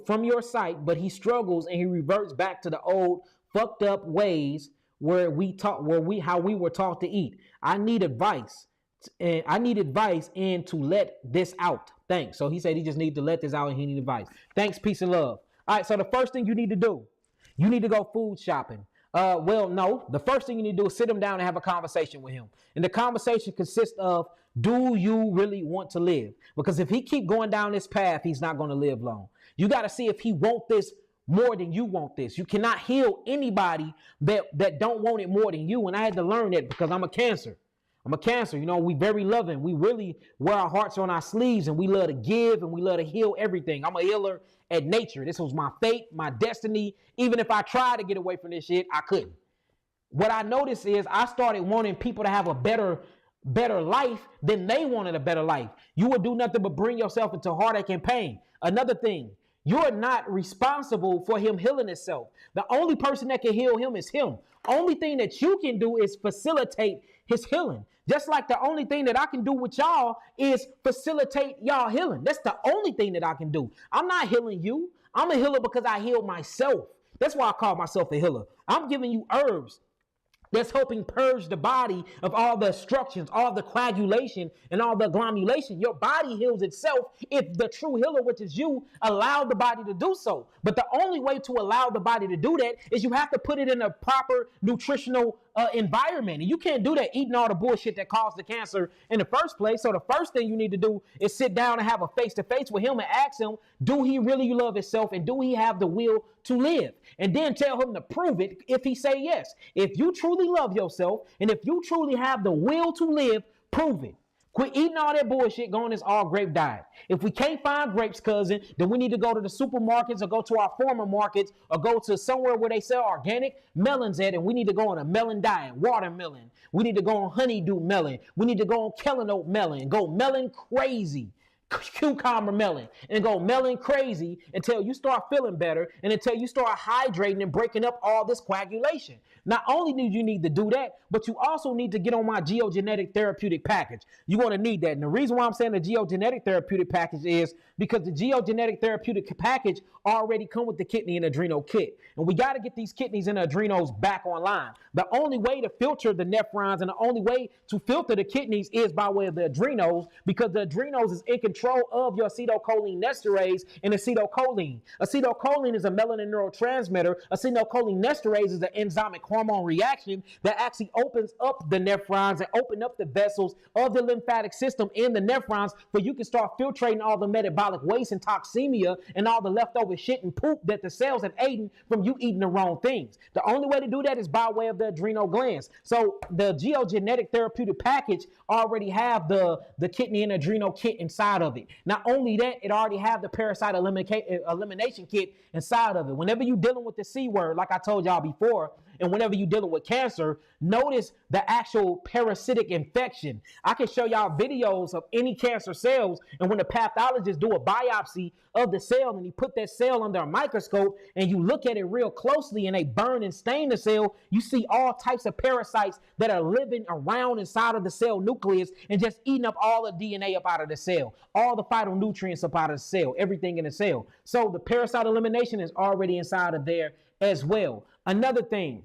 from your site, but he struggles and he reverts back to the old fucked up ways how we were taught to eat. I need advice and to let this out. Thanks. So he said he just needs to let this out and he needs advice. Thanks, peace and love. All right. So the first thing you need to do, you need to go food shopping. No, the first thing you need to do is sit him down and have a conversation with him. And the conversation consists of, do you really want to live? Because if he keep going down this path, he's not going to live long. You got to see if he want this more than you want this. You cannot heal anybody that don't want it more than you. And I had to learn that because I'm a Cancer. You know, we very loving. We really wear our hearts on our sleeves and we love to give and we love to heal everything. I'm a healer at nature. This was my fate, my destiny. Even if I tried to get away from this shit, I couldn't. What I noticed is I started wanting people to have a better life than they wanted a better life. You would do nothing but bring yourself into heartache and pain. Another thing, you're not responsible for him healing himself. The only person that can heal him is him. Only thing that you can do is facilitate his healing. Just like the only thing that I can do with y'all is facilitate y'all healing. That's the only thing that I can do. I'm not healing you. I'm a healer because I heal myself. That's why I call myself a healer. I'm giving you herbs that's helping purge the body of all the obstructions, all the coagulation, and all the agglomulation. Your body heals itself if the true healer, which is you, allow the body to do so. But the only way to allow the body to do that is you have to put it in a proper nutritional environment. And you can't do that eating all the bullshit that caused the cancer in the first place. So the first thing you need to do is sit down and have a face-to-face with him and ask him, do he really love himself and do he have the will to live? And then tell him to prove it if he say yes. If you truly love yourself and if you truly have the will to live, prove it. Quit eating all that bullshit, go on this all grape diet. If we can't find grapes, cousin, then we need to go to the supermarkets or go to our farmer markets or go to somewhere where they sell organic melons at, and we need to go on a melon diet, watermelon. We need to go on honeydew melon. We need to go on kellanote melon, go melon crazy. Cucumber melon, and go melon crazy until you start feeling better and until you start hydrating and breaking up all this coagulation. Not only do you need to do that, but you also need to get on my geogenetic therapeutic package. You're going to need that. And the reason why I'm saying the geogenetic therapeutic package is because the geogenetic therapeutic package already come with the kidney and adrenal kit. And we got to get these kidneys and adrenals back online. The only way to filter the nephrons and the only way to filter the kidneys is by way of the adrenals, because the adrenals is in control of your acetylcholinesterase and acetylcholine. Acetylcholine is a melanin neurotransmitter. Acetylcholinesterase is an enzymic hormone reaction that actually opens up the nephrons and open up the vessels of the lymphatic system in the nephrons, so you can start filtrating all the metabolic waste and toxemia and all the leftover shit and poop that the cells have eaten from you eating the wrong things. The only way to do that is by way of the adrenal glands. So the geogenetic therapeutic package already have the kidney and adrenal kit inside of of it. Not only that, it already have the parasite elimination kit inside of it. Whenever you're dealing with the C word, like I told y'all before, and whenever you're dealing with cancer, notice the actual parasitic infection. I can show y'all videos of any cancer cells, and when the pathologist do a biopsy of the cell and he put that cell under a microscope and you look at it real closely and they burn and stain the cell, you see all types of parasites that are living around inside of the cell nucleus and just eating up all the DNA up out of the cell, all the phytonutrients up out of the cell, everything in the cell. So the parasite elimination is already inside of there as well. Another thing,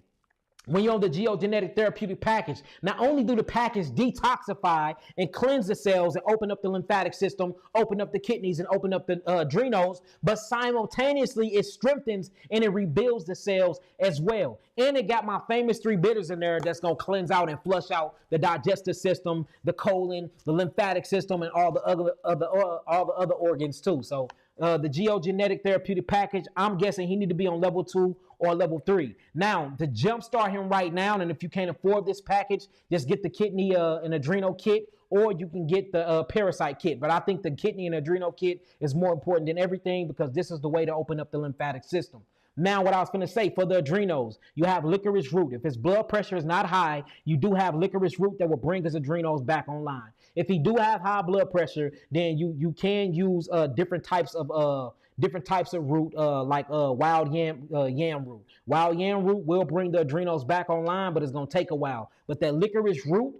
when you're on the geogenetic therapeutic package, not only do the package detoxify and cleanse the cells and open up the lymphatic system, open up the kidneys and open up the adrenals, but simultaneously it strengthens and it rebuilds the cells as well. And it got my famous 3 bitters in there that's going to cleanse out and flush out the digestive system, the colon, the lymphatic system, and all the other organs too. So the geogenetic therapeutic package, I'm guessing he need to be on level 2 or level 3. Now, to jumpstart him right now, and if you can't afford this package, just get the kidney and adrenal kit, or you can get the parasite kit. But I think the kidney and adrenal kit is more important than everything because this is the way to open up the lymphatic system. Now, what I was going to say for the adrenals, you have licorice root. If his blood pressure is not high, you do have licorice root that will bring his adrenals back online. If he do have high blood pressure, then you can use different types of root, like wild yam root. Wild yam root will bring the adrenals back online, but it's going to take a while. But that licorice root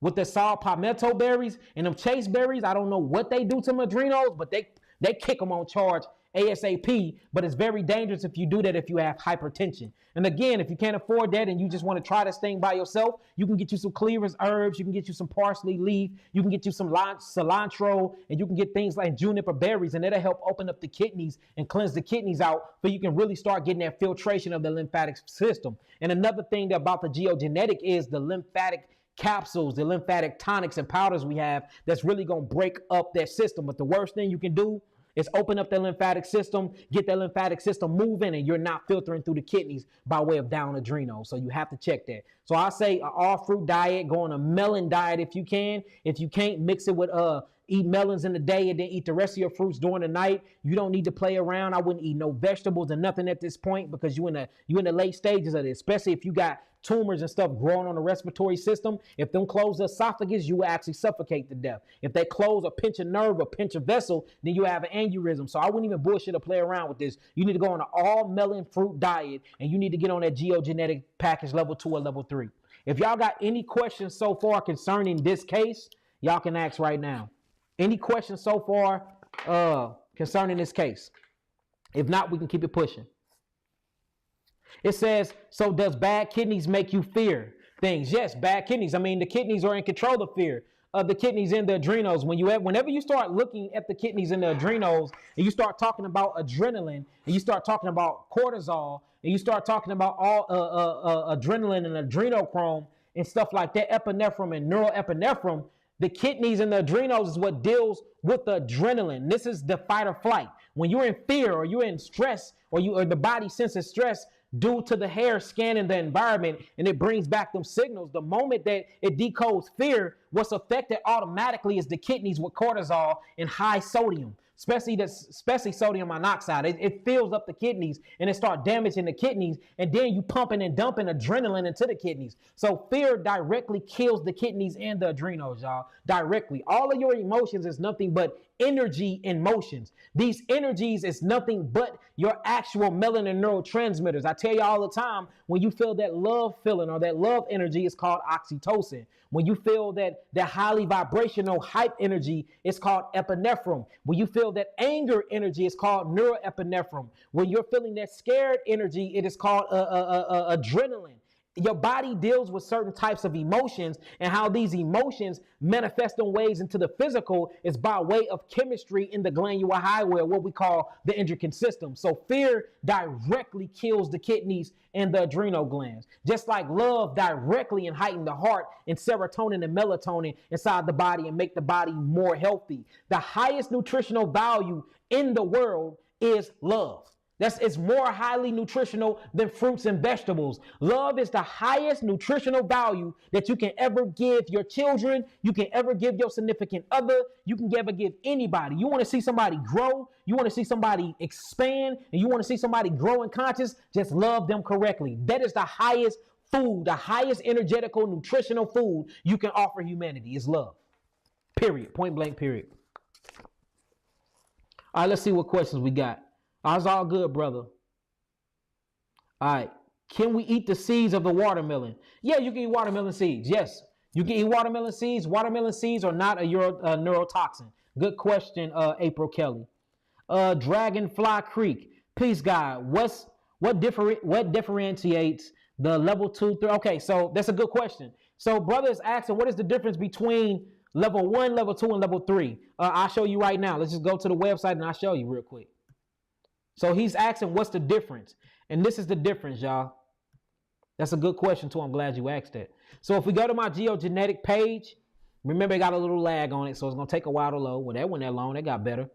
with the saw palmetto berries and them chase berries, I don't know what they do to them adrenals, but they kick them on charge ASAP, but it's very dangerous if you do that if you have hypertension. And again, if you can't afford that and you just want to try this thing by yourself, you can get you some clearance herbs, you can get you some parsley leaf, you can get you some cilantro, and you can get things like juniper berries, and it'll help open up the kidneys and cleanse the kidneys out so you can really start getting that filtration of the lymphatic system. And another thing about the geogenetic is the lymphatic capsules, the lymphatic tonics and powders we have that's really going to break up that system. But the worst thing you can do is open up the lymphatic system, get that lymphatic system moving, and you're not filtering through the kidneys by way of down adrenals. So you have to check that. So I say an all fruit diet, go on a melon diet if you can. If you can't, mix it with eat melons in the day and then eat the rest of your fruits during the night. You don't need to play around. I wouldn't eat no vegetables or nothing at this point because you in the late stages of it, especially if you got tumors and stuff growing on the respiratory system. If them close the esophagus, you will actually suffocate to death. If they close or pinch a nerve or pinch a vessel, then you have an aneurysm. So I wouldn't even bullshit or play around with this. You need to go on an all melon fruit diet, and you need to get on that geogenetic package level 2 or level 3. If y'all got any questions so far concerning this case, y'all can ask right now. Any questions so far concerning this case? If not, we can keep it pushing. It says, so does bad kidneys make you fear things? Yes, bad kidneys. I mean, the kidneys are in control of fear. The kidneys and the adrenals. Whenever you start looking at the kidneys and the adrenals, and you start talking about adrenaline, and you start talking about cortisol, and you start talking about all adrenaline and adrenochrome and stuff like that, epinephrine and neuroepinephrine, the kidneys and the adrenals is what deals with the adrenaline. This is the fight or flight. When you're in fear or you're in stress or the body senses stress due to the hair scanning the environment and it brings back them signals, the moment that it decodes fear, what's affected automatically is the kidneys with cortisol and high sodium. Especially sodium monoxide. It fills up the kidneys and it starts damaging the kidneys, and then you pumping and dumping adrenaline into the kidneys. So fear directly kills the kidneys and the adrenals, y'all. Directly. All of your emotions is nothing but energy in motions. These energies is nothing but your actual melanin neurotransmitters. I tell you all the time, when you feel that love feeling or that love energy, it's called oxytocin. When you feel that highly vibrational hype energy, it's called epinephrine. When you feel that anger energy, it's called neuroepinephrine. When you're feeling that scared energy, it is called adrenaline. Your body deals with certain types of emotions, and how these emotions manifest in ways into the physical is by way of chemistry in the glandular highway, what we call the endocrine system. So fear directly kills the kidneys and the adrenal glands, just like love directly heighten the heart and serotonin and melatonin inside the body and make the body more healthy. The highest nutritional value in the world is love. It's more highly nutritional than fruits and vegetables. Love is the highest nutritional value that you can ever give your children. You can ever give your significant other. You can ever give anybody. You want to see somebody grow. You want to see somebody expand. And you want to see somebody grow in conscious. Just love them correctly. That is the highest food, the highest energetical, nutritional food you can offer humanity is love. Period. Point blank, period. All right, let's see what questions we got. It's all good, brother. All right. Can we eat the seeds of the watermelon? Yeah, you can eat watermelon seeds. Yes, you can eat watermelon seeds. Watermelon seeds are not a neurotoxin. Good question, April Kelly. Dragonfly Creek. Peace, God. What differentiates the level 2, 3? Okay, so that's a good question. So brother is asking, what is the difference between level 1, level 2, and level 3? I'll show you right now. Let's just go to the website and I'll show you real quick. So he's asking, what's the difference? And this is the difference, y'all. That's a good question, too. I'm glad you asked that. So if we go to my geogenetic page, remember it got a little lag on it, so it's going to take a while to load. Well, that wasn't that long. That got better.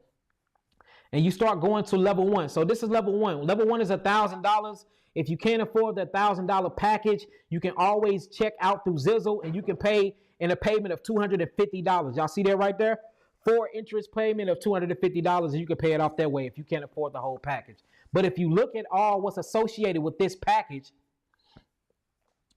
And you start going to level 1. So this is level 1. Level 1 is $1,000. If you can't afford the $1,000 package, you can always check out through Zizzle, and you can pay in a payment of $250. Y'all see that right there? 4 interest payment of $250, and you can pay it off that way if you can't afford the whole package. But if you look at all what's associated with this package,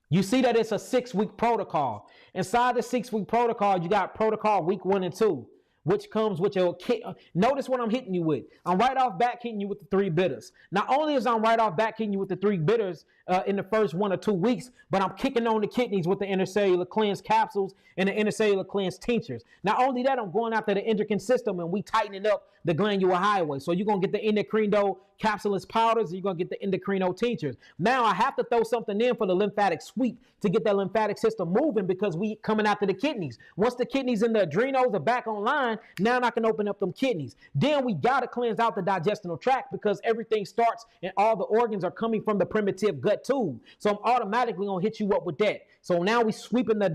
you see that it's a 6-week protocol. Inside the 6-week protocol, you got protocol week 1 and 2, which comes with your kit. Notice what I'm hitting you with. I'm right off back hitting you with the 3 bitters. Not only is I'm right off back hitting you with the 3 bitters in the first 1 or 2 weeks, but I'm kicking on the kidneys with the intercellular cleanse capsules and the intercellular cleanse tinctures. Not only that, I'm going after the endocrine system and we tightening up the glandular highway. So you're going to get the endocrino capsulous powders and you're going to get the endocrino tinctures. Now I have to throw something in for the lymphatic sweep to get that lymphatic system moving because we coming after the kidneys. Once the kidneys and the adrenals are back online, now I can open up them kidneys. Then we got to cleanse out the digestional tract because everything starts and all the organs are coming from the primitive gut tube. So I'm automatically going to hit you up with that. So now we sweeping the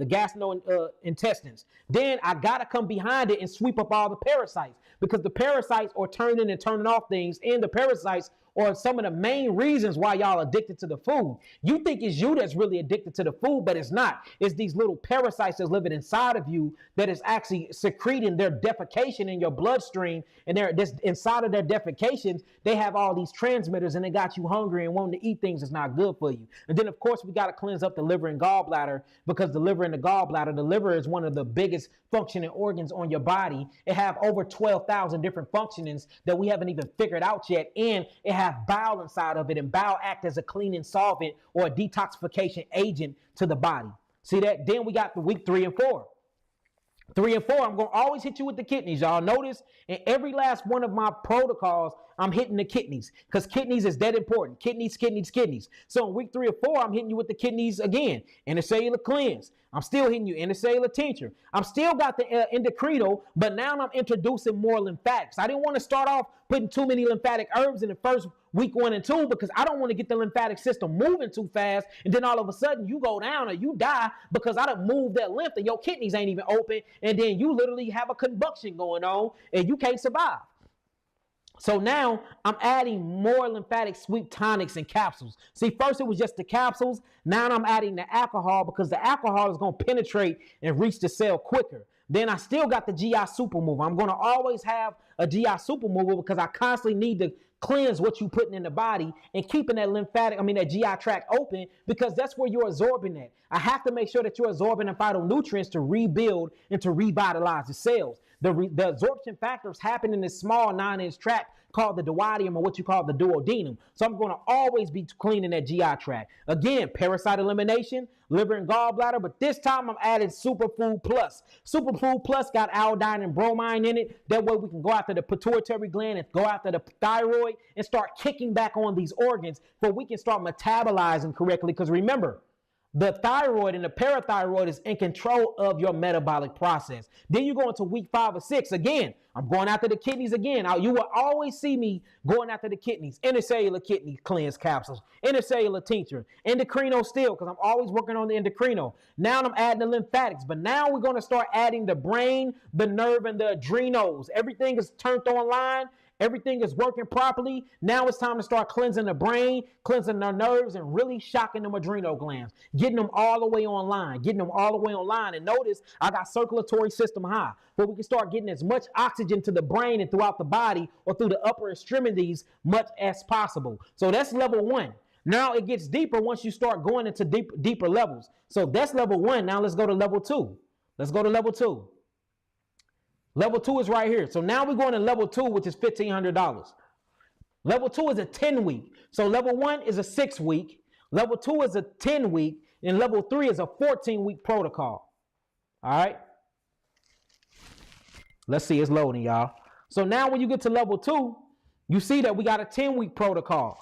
gastrointestines. Then I got to come behind it and sweep up all the parasites because the parasites are turning and turning off things, and the parasites are some of the main reasons why y'all addicted to the food. You think it's you that's really addicted to the food, but it's not. It's these little parasites that's living inside of you that is actually secreting their defecation in your bloodstream, and they're this inside of their defecations, they have all these transmitters, and they got you hungry and wanting to eat things that's not good for you. And then, of course, we got to cleanse up the liver and gallbladder because the liver and the gallbladder, the liver is one of the biggest functioning organs on your body. It have over 12,000 different functionings that we haven't even figured out yet, and it have bile inside of it, and bile act as a cleaning solvent or a detoxification agent to the body. See that? Then we got the week 3 and 4. 3 and 4, I'm going to always hit you with the kidneys. Y'all notice in every last one of my protocols, I'm hitting the kidneys because kidneys is that important. Kidneys. So in week 3 or 4, I'm hitting you with the kidneys again. Intercellular cleanse. I'm still hitting you intercellular tincture. I'm still got the endocrino, but now I'm introducing more lymphatics. I didn't want to start off putting too many lymphatic herbs in the first week 1 and 2 because I don't want to get the lymphatic system moving too fast, and then all of a sudden you go down or you die because I done moved that lymph and your kidneys ain't even open, and then you literally have a combustion going on and you can't survive. So now I'm adding more lymphatic sweep tonics and capsules. See, first it was just the capsules. Now I'm adding the alcohol because the alcohol is going to penetrate and reach the cell quicker. Then I still got the GI super mover. I'm going to always have a GI super mover because I constantly need to cleanse what you're putting in the body and keeping that that GI tract open because that's where you're absorbing it. I have to make sure that you're absorbing the phytonutrients to rebuild and to revitalize the cells. The absorption factors happen in this small 9-inch tract called the duodenum, or what you call the duodenum. So I'm going to always be cleaning that GI tract. Again, parasite elimination, liver and gallbladder, but this time I'm adding Superfood Plus. Superfood Plus got iodine and bromine in it. That way we can go after the pituitary gland and go after the thyroid and start kicking back on these organs so we can start metabolizing correctly. Because remember, the thyroid and the parathyroid is in control of your metabolic process. Then you go into week 5 or 6. Again, I'm going after the kidneys again. You will always see me going after the kidneys. Intercellular kidney cleanse capsules, intercellular tincture, endocrino still, because I'm always working on the endocrino. Now I'm adding the lymphatics, but now we're going to start adding the brain, the nerve, and the adrenals. Everything is turned online, Everything is working properly. Now it's time to start cleansing the brain, cleansing their nerves, and really shocking them adrenal glands, getting them all the way online, And notice I got circulatory system high, but we can start getting as much oxygen to the brain and throughout the body or through the upper extremities much as possible. So that's level 1. Now it gets deeper once you start going into deeper levels. So that's level 1. Now let's go to level 2. Let's go to level 2. Level 2 is right here. So now we're going to level 2, which is $1,500. Level 2 is a 10-week. So level 1 is a 6-week. Level 2 is a 10-week. And level 3 is a 14-week protocol. All right. Let's see. It's loading, y'all. So now when you get to level 2, you see that we got a 10-week protocol.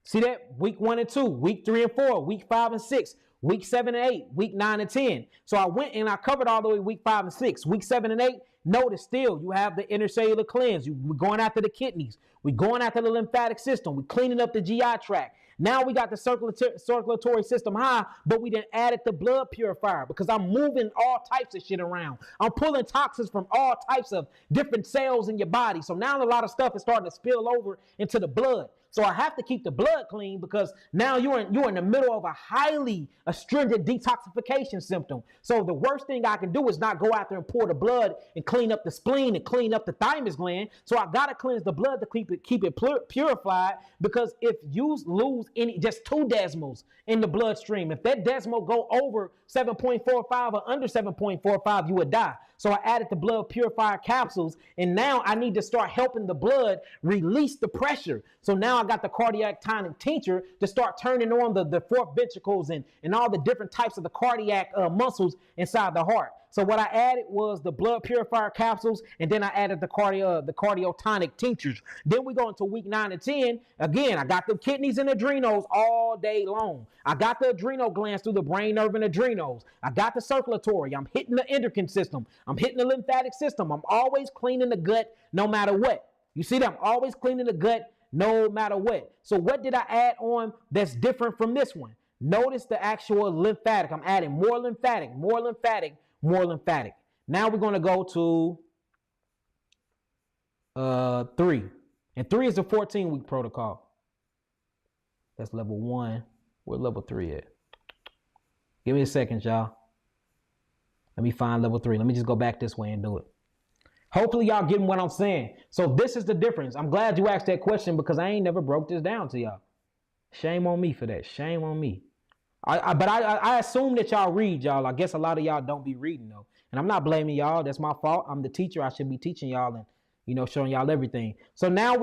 See that? Week 1 and 2, week 3 and 4, week 5 and 6, week 7 and 8, week 9 and 10. So I went and I covered all the way week 5 and 6. Week 7 and 8, notice still you have the intercellular cleanse. We're going after the kidneys. We're going after the lymphatic system. We're cleaning up the GI tract. Now we got the circulatory system high, but we done added the blood purifier because I'm moving all types of shit around. I'm pulling toxins from all types of different cells in your body. So now a lot of stuff is starting to spill over into the blood. So I have to keep the blood clean because now you're in the middle of a highly astringent detoxification symptom. So the worst thing I can do is not go out there and pour the blood and clean up the spleen and clean up the thymus gland. So I got to cleanse the blood to keep it purified, because if you lose just 2 desmos in the bloodstream, if that desmo go over 7.45 or under 7.45, you would die. So I added the blood purifier capsules, and now I need to start helping the blood release the pressure. So now I got the cardiac tonic tincture to start turning on the fourth ventricles and all the different types of the cardiac muscles inside the heart. So what I added was the blood purifier capsules, and then I added the cardiotonic tinctures. Then we go into week 9 and 10. Again, I got the kidneys and adrenals all day long. I got the adrenal glands through the brain, nerve, and adrenals. I got the circulatory. I'm hitting the endocrine system. I'm hitting the lymphatic system. I'm always cleaning the gut no matter what. You see that? I'm always cleaning the gut no matter what. So what did I add on that's different from this one? Notice the actual lymphatic. I'm adding more lymphatic, more lymphatic, more lymphatic. Now we're going to go to 3. And 3 is a 14-week protocol. That's level 1. Where level 3 at? Give me a second, y'all. Let me find level 3. Let me just go back this way and do it. Hopefully y'all getting what I'm saying. So this is the difference. I'm glad you asked that question because I ain't never broke this down to y'all. Shame on me for that. Shame on me. But I assume that y'all read, y'all. I guess a lot of y'all don't be reading though. And I'm not blaming y'all. That's my fault. I'm the teacher. I should be teaching y'all and showing y'all everything. So now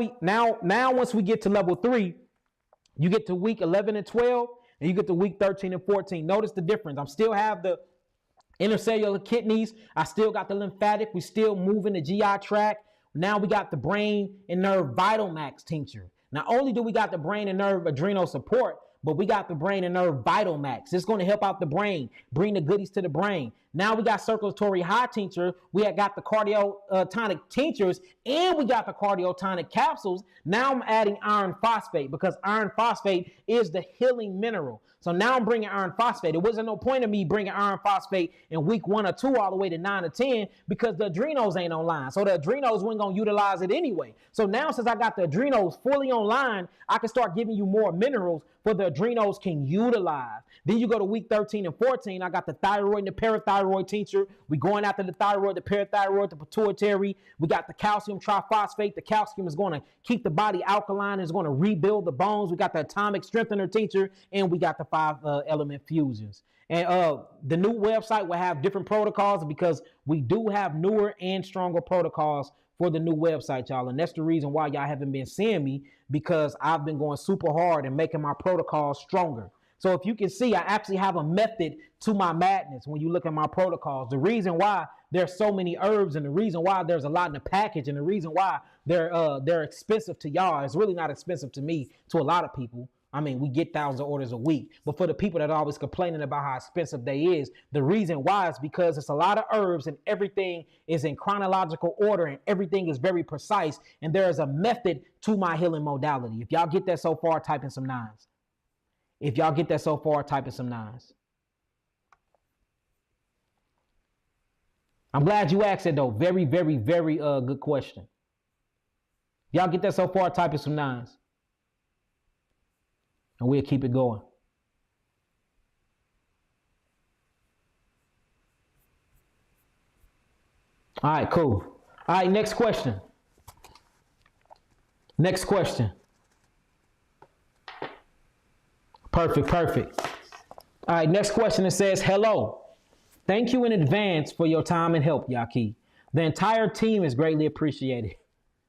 once we get to level 3, you get to week 11 and 12, and you get to week 13 and 14. Notice the difference. I'm still have the intercellular kidneys. I still got the lymphatic. We still moving the GI tract. Now we got the brain and nerve Vital Max tincture. Not only do we got the brain and nerve adrenal support, but we got the brain and nerve Vital Max. It's going to help out the brain, bring the goodies to the brain. Now we got circulatory high tincture. We have got the cardiotonic tinctures, and we got the cardiotonic capsules. Now I'm adding iron phosphate because iron phosphate is the healing mineral. So now I'm bringing iron phosphate. It wasn't no point of me bringing iron phosphate in week 1 or 2 all the way to 9 or 10 because the adrenals ain't online. So the adrenals weren't going to utilize it anyway. So now since I got the adrenals fully online, I can start giving you more minerals for the adrenals can utilize. Then you go to week 13 and 14. I got the thyroid and the parathyroid tincture. We going after the thyroid, the parathyroid, the pituitary. We got the calcium triphosphate. The calcium is going to keep the body alkaline. It's going to rebuild the bones. We got the atomic strengthener tincture, and we got the 5 element fusions. And the new website will have different protocols because we do have newer and stronger protocols for the new website, y'all. And that's the reason why y'all haven't been seeing me, because I've been going super hard and making my protocols stronger. So if you can see, I actually have a method to my madness when you look at my protocols. The reason why there's so many herbs and the reason why there's a lot in the package and the reason why they're expensive to y'all, it's really not expensive to me, to a lot of people. I mean, we get thousands of orders a week. But for the people that are always complaining about how expensive they is, the reason why is because it's a lot of herbs and everything is in chronological order and everything is very precise. And there is a method to my healing modality. If y'all get that so far, type in some 9s. If y'all get that so far, type in some 9s. I'm glad you asked it though. Very, very, very good question. Y'all get that so far? Type in some nines. And we'll keep it going. All right, cool. All right, next question. Next question. Perfect. All right, next question. It says, hello. Thank you in advance for your time and help, Yaki. The entire team is greatly appreciated.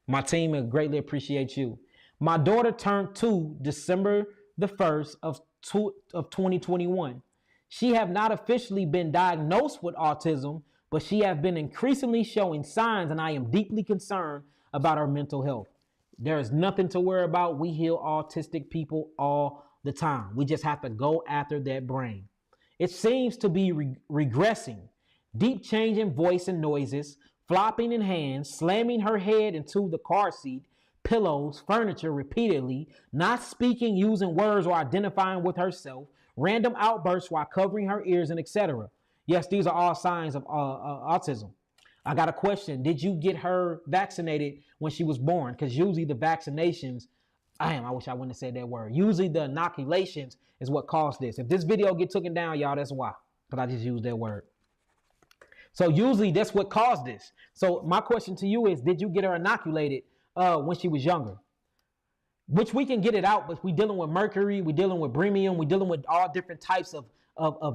My team will greatly appreciate you. My daughter turned 2 December the 1st of 2021. She have not officially been diagnosed with autism, but she have been increasingly showing signs, and I am deeply concerned about her mental health. There is nothing to worry about. We heal autistic people all the time. We just have to go after that brain. It seems to be regressing. Deep change in voice and noises, flopping in hands, slamming her head into the car seat, pillows, furniture repeatedly, not speaking, using words or identifying with herself, random outbursts while covering her ears, and etc. Yes, these are all signs of autism. I got a question. Did you get her vaccinated when she was born? Because usually the vaccinations, I wish I wouldn't have said that word. Usually the inoculations is what caused this. If this video get taken down, y'all, that's why. Because I just used that word. So usually that's what caused this. So my question to you is, did you get her inoculated when she was younger? Which we can get it out, but we dealing with mercury, we dealing with brimmium, we dealing with all different types of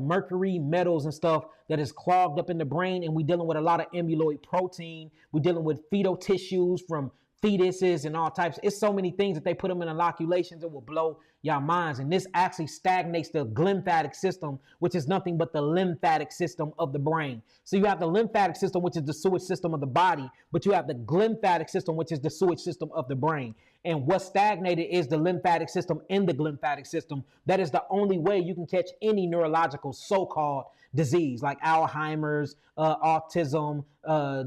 mercury, metals and stuff that is clogged up in the brain, and we dealing with a lot of amyloid protein. We're dealing with fetal tissues from fetuses and all types. It's so many things that they put them in inoculations that will blow your minds. And this actually stagnates the glymphatic system, which is nothing but the lymphatic system of the brain. So you have the lymphatic system, which is the sewage system of the body, but you have the glymphatic system, which is the sewage system of the brain. And what's stagnated is the lymphatic system in the glymphatic system. That is the only way you can catch any neurological so-called disease like Alzheimer's, autism,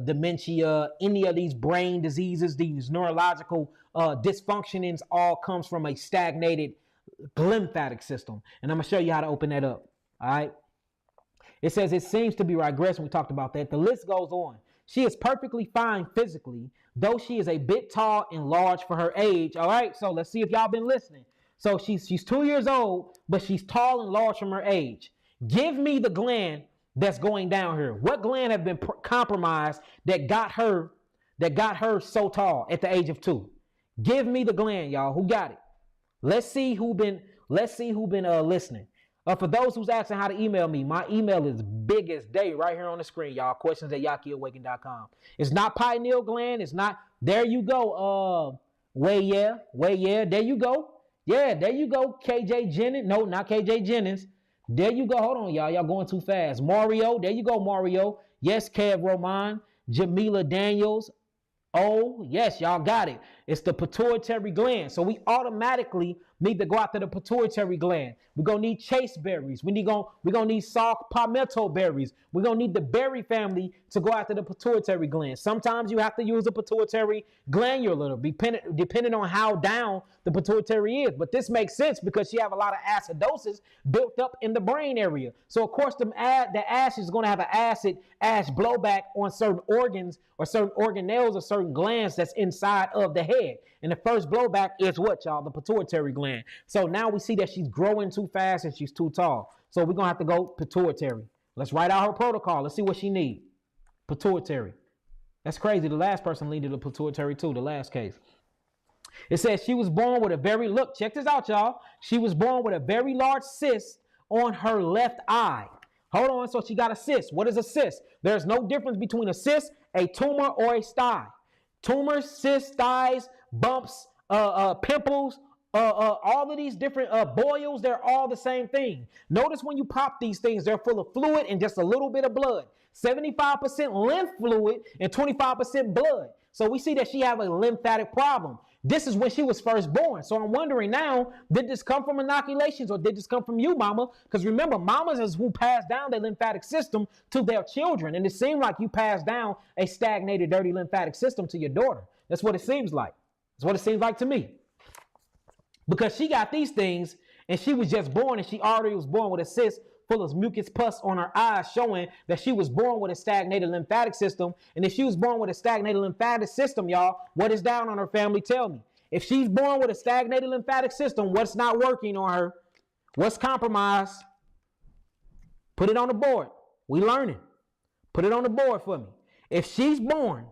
dementia, any of these brain diseases, these neurological dysfunctionings all comes from a stagnated glymphatic system. And I'm going to show you how to open that up. All right. It says it seems to be regressing. We talked about that. The list goes on. She is perfectly fine physically, though she is a bit tall and large for her age. All right. So let's see if y'all been listening. So she's 2 years old, but she's tall and large from her age. Give me the gland that's going down here. What gland have been compromised that got her so tall at the age of 2? Give me the gland, y'all. Who got it? Let's see who been listening. For those who's asking how to email me, my email is big as day right here on the screen, y'all. questions@yakiawaken.com. It's not pineal gland. It's not. There you go. Way yeah. There you go. Yeah, there you go. KJ Jennings. No, not KJ Jennings. There you go. Hold on, y'all. Y'all going too fast. Mario. There you go, Mario. Yes, Kev Roman. Jamila Daniels. Oh, yes, y'all got it. It's the pituitary gland. So we automatically need to go after the pituitary gland. We're going to need chase berries. We're going to need soft palmetto berries. We're going to need the berry family to go after the pituitary gland. Sometimes you have to use a pituitary glandular, depending on how down the pituitary is. But this makes sense because you have a lot of acidosis built up in the brain area. So, of course, the ash is going to have an ash blowback on certain organs or certain organelles or certain glands that's inside of the head. And the first blowback is what, y'all? The pituitary gland. So now we see that she's growing too fast and she's too tall. So we're going to have to go pituitary. Let's write out her protocol. Let's see what she needs. Pituitary. That's crazy. The last person needed a pituitary too, the last case. It says she was born with a check this out, y'all. She was born with a very large cyst on her left eye. Hold on. So she got a cyst. What is a cyst? There's no difference between a cyst, a tumor, or a sty. Tumors, cysts, styes, bumps, pimples, all of these different boils, they're all the same thing. Notice when you pop these things, they're full of fluid and just a little bit of blood. 75% lymph fluid and 25% blood. So we see that she have a lymphatic problem. This is when she was first born. So I'm wondering now, did this come from inoculations or did this come from you, mama? Because remember, mamas is who pass down their lymphatic system to their children. And it seemed like you passed down a stagnated, dirty lymphatic system to your daughter. That's what it seems like. That's what it seems like to me. Because she got these things and she was just born and she already was born with a cyst full of mucus pus on her eyes, showing that she was born with a stagnated lymphatic system. And if she was born with a stagnated lymphatic system, y'all, what is down on her family? Tell me. If she's born with a stagnated lymphatic system, what's not working on her? What's compromised? Put it on the board. We learning. Put it on the board for me. If she's born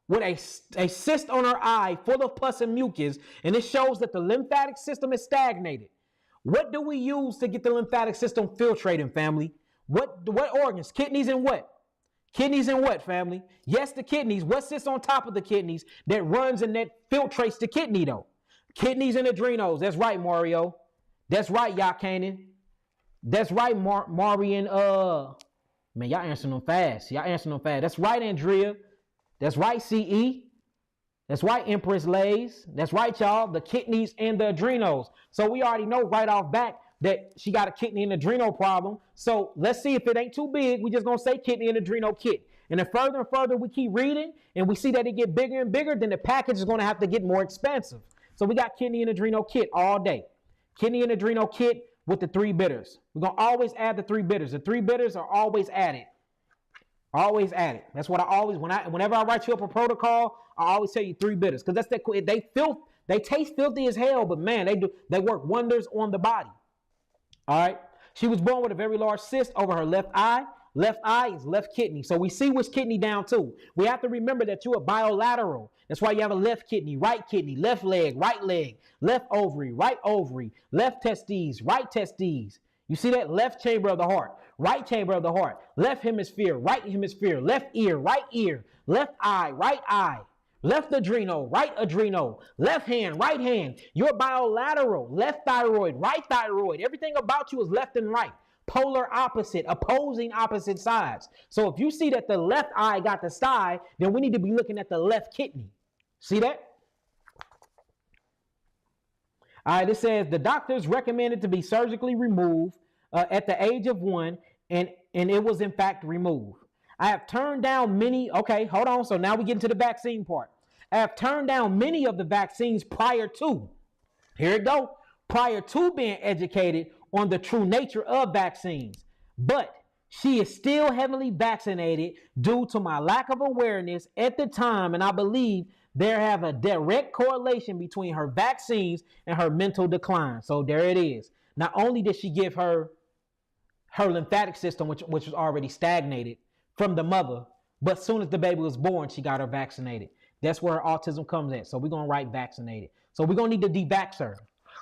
with a cyst on her eye full of pus and mucus, and it shows that the lymphatic system is stagnated, what do we use to get the lymphatic system filtrating, family? What organs? Kidneys and what? Kidneys and what, family? Yes, the kidneys. What sits on top of the kidneys that runs and that filtrates the kidney, though? Kidneys and adrenals. That's right, Mario. That's right, Yakanan. That's right, Marian. Man, y'all answering them fast. That's right, Andrea. That's right, CE. That's right, Empress Lays. That's right, y'all. The kidneys and the adrenals. So we already know right off back that she got a kidney and adrenal problem. So let's see if it ain't too big. We just gonna say kidney and adrenal kit. And the further and further we keep reading and we see that it get bigger and bigger, then the package is gonna have to get more expensive. So we got kidney and adrenal kit all day. Kidney and adrenal kit with the 3 bitters. We're gonna always add the 3 bitters. The 3 bitters are always added. Always add it. That's what I always, whenever I write you up a protocol, I always tell you 3 bitters, because that's they taste filthy as hell, but man, they work wonders on the body. All right. She was born with a very large cyst over her left eye. Left eye is left kidney. So we see which kidney down to. We have to remember that you're a bilateral. That's why you have a left kidney, left leg, left ovary, right ovary, left testes, right testes. You see that? Left chamber of the heart, right chamber of the heart, left hemisphere, right hemisphere, left ear, left eye, right eye, left adrenal, right adrenal, left hand, right hand. You're bilateral, left thyroid, right thyroid. Everything about you is left and right. Polar opposite, opposing opposite sides. So if you see that the left eye got the sty, then we need to be looking at the left kidney. See that? All right, it says the doctors recommended to be surgically removed at the age of 1, and it was in fact removed. I have turned down many. Okay, hold on. So now we get into the vaccine part. I have turned down many of the vaccines prior to. Here it go. Prior to being educated on the true nature of vaccines, but she is still heavily vaccinated due to my lack of awareness at the time, and I believe there have a direct correlation between her vaccines and her mental decline. So there it is. Not only did she give her lymphatic system, which was already stagnated from the mother, but as soon as the baby was born, she got her vaccinated. That's where her autism comes in. So we're going to write vaccinated. So we're going to need to devax her.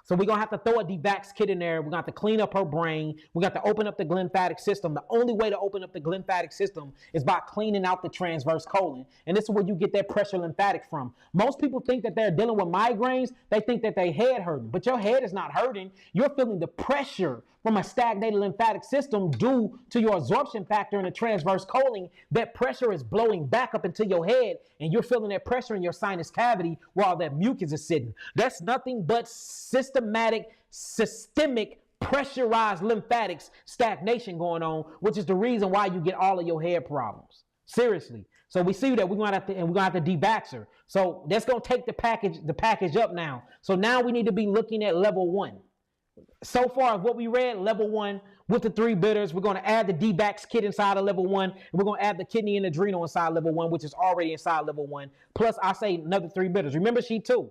So we're going to have to throw a devax kit in there. We're going to have to clean up her brain. We got to open up the lymphatic system. The only way to open up the lymphatic system is by cleaning out the transverse colon. And this is where you get that pressure lymphatic from. Most people think that they're dealing with migraines. They think that their head hurting, but your head is not hurting. You're feeling the pressure from a stagnated lymphatic system due to your absorption factor in the transverse colon. That pressure is blowing back up into your head, and you're feeling that pressure in your sinus cavity while that mucus is sitting. That's nothing but systemic pressurized lymphatics stagnation going on, which is the reason why you get all of your head problems. Seriously. So we see that we're gonna have to devax her. So that's gonna take the package up now. So now we need to be looking at level 1. So far, what we read, level 1 with the 3 bitters, we're going to add the D-Bax kit inside of level 1, and we're going to add the kidney and adrenal inside level 1, which is already inside level 1. Plus, I say another 3 bitters. Remember, she too.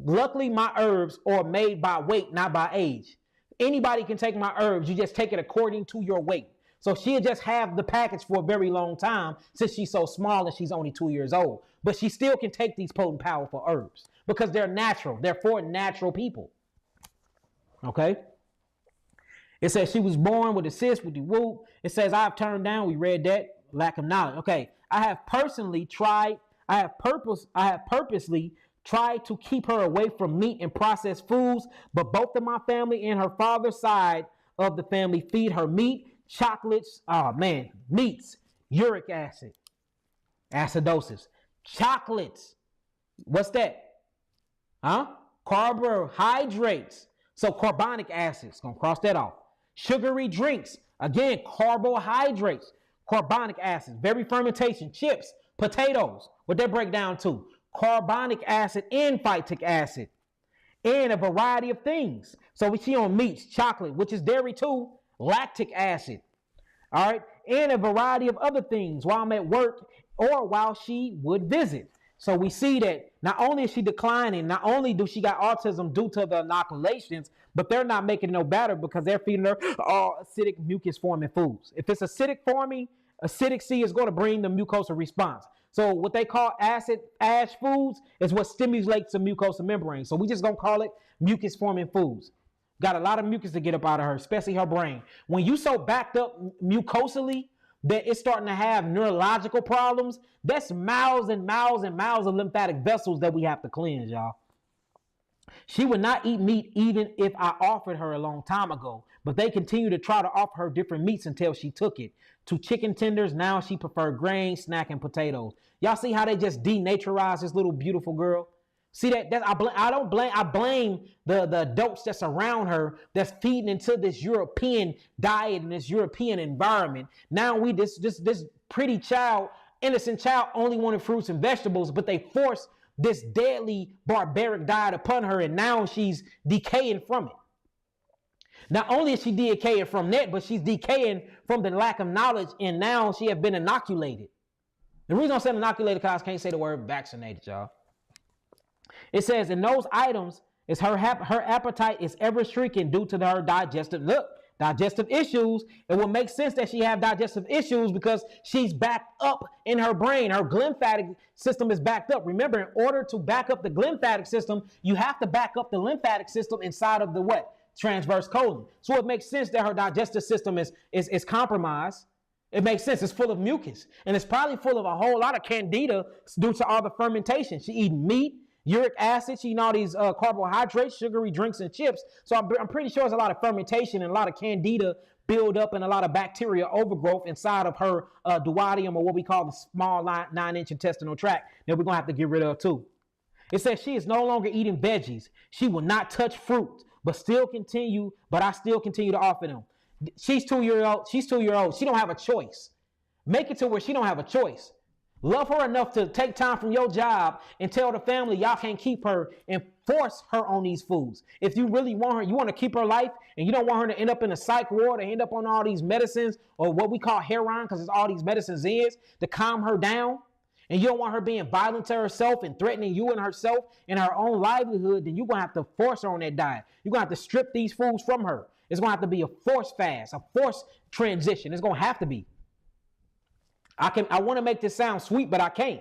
Luckily, my herbs are made by weight, not by age. Anybody can take my herbs. You just take it according to your weight. So she'll just have the package for a very long time since she's so small and she's only 2 years old. But she still can take these potent, powerful herbs because they're natural. They're for natural people. Okay? It says she was born with a cyst with the whoop. It says I've turned down. We read that. Lack of knowledge. Okay. I have purposely tried to keep her away from meat and processed foods, but both of my family and her father's side of the family feed her meat, chocolates, meats, uric acid, acidosis, chocolates. What's that? Carbohydrates. So carbonic acids, gonna cross that off. Sugary drinks, again, carbohydrates, carbonic acids, very fermentation, chips, potatoes. What that break down to? Carbonic acid and phytic acid, and a variety of things. So we see on meats, chocolate, which is dairy too, lactic acid, all right, and a variety of other things while I'm at work or while she would visit. So we see that not only is she declining, not only do she got autism due to the inoculations, but they're not making it no better because they're feeding her acidic mucus forming foods. If it's acidic forming, acidic C is going to bring the mucosal response. So what they call acid ash foods is what stimulates the mucosal membrane. So we just gonna call it mucus forming foods. Got a lot of mucus to get up out of her, especially her brain. When you so backed up mucosally that it's starting to have neurological problems, that's miles and miles and miles of lymphatic vessels that we have to cleanse, y'all. She would not eat meat even if I offered her a long time ago, but they continue to try to offer her different meats until she took it. To chicken tenders, now she preferred grains, snack, and potatoes. Y'all see how they just denaturize this little beautiful girl? See that? I blame the adults that's around her that's feeding into this European diet and this European environment. Now this pretty child, innocent child, only wanted fruits and vegetables, but they forced this deadly barbaric diet upon her, and now she's decaying from it. Not only is she decaying from that, but she's decaying from the lack of knowledge, and now she have been inoculated. The reason I'm saying inoculated because I can't say the word vaccinated, y'all. It says in those items, is her appetite is ever shrinking due to her digestive issues. It will make sense that she have digestive issues because she's backed up in her brain. Her lymphatic system is backed up. Remember, in order to back up the lymphatic system, you have to back up the lymphatic system inside of the what? Transverse colon. So it makes sense that her digestive system is compromised. It makes sense. It's full of mucus. And it's probably full of a whole lot of candida due to all the fermentation. She eating meat, uric acid, she eating all these carbohydrates, sugary drinks, and chips. So I'm pretty sure there's a lot of fermentation and a lot of candida build up and a lot of bacteria overgrowth inside of her duodenum, or what we call the small 9-inch intestinal tract, that we're going to have to get rid of too. It says she is no longer eating veggies. She will not touch fruit, but I still continue to offer them. She's 2 years old. She's 2 years old. She don't have a choice. Make it to where she don't have a choice. Love her enough to take time from your job and tell the family y'all can't keep her and force her on these foods. If you really want her, you want to keep her life, and you don't want her to end up in a psych ward or end up on all these medicines or what we call heroin, because it's all these medicines is to calm her down, and you don't want her being violent to herself and threatening you and herself and her own livelihood, then you're going to have to force her on that diet. You're going to have to strip these foods from her. It's going to have to be a forced fast, a forced transition. It's going to have to be. I want to make this sound sweet, but I can't,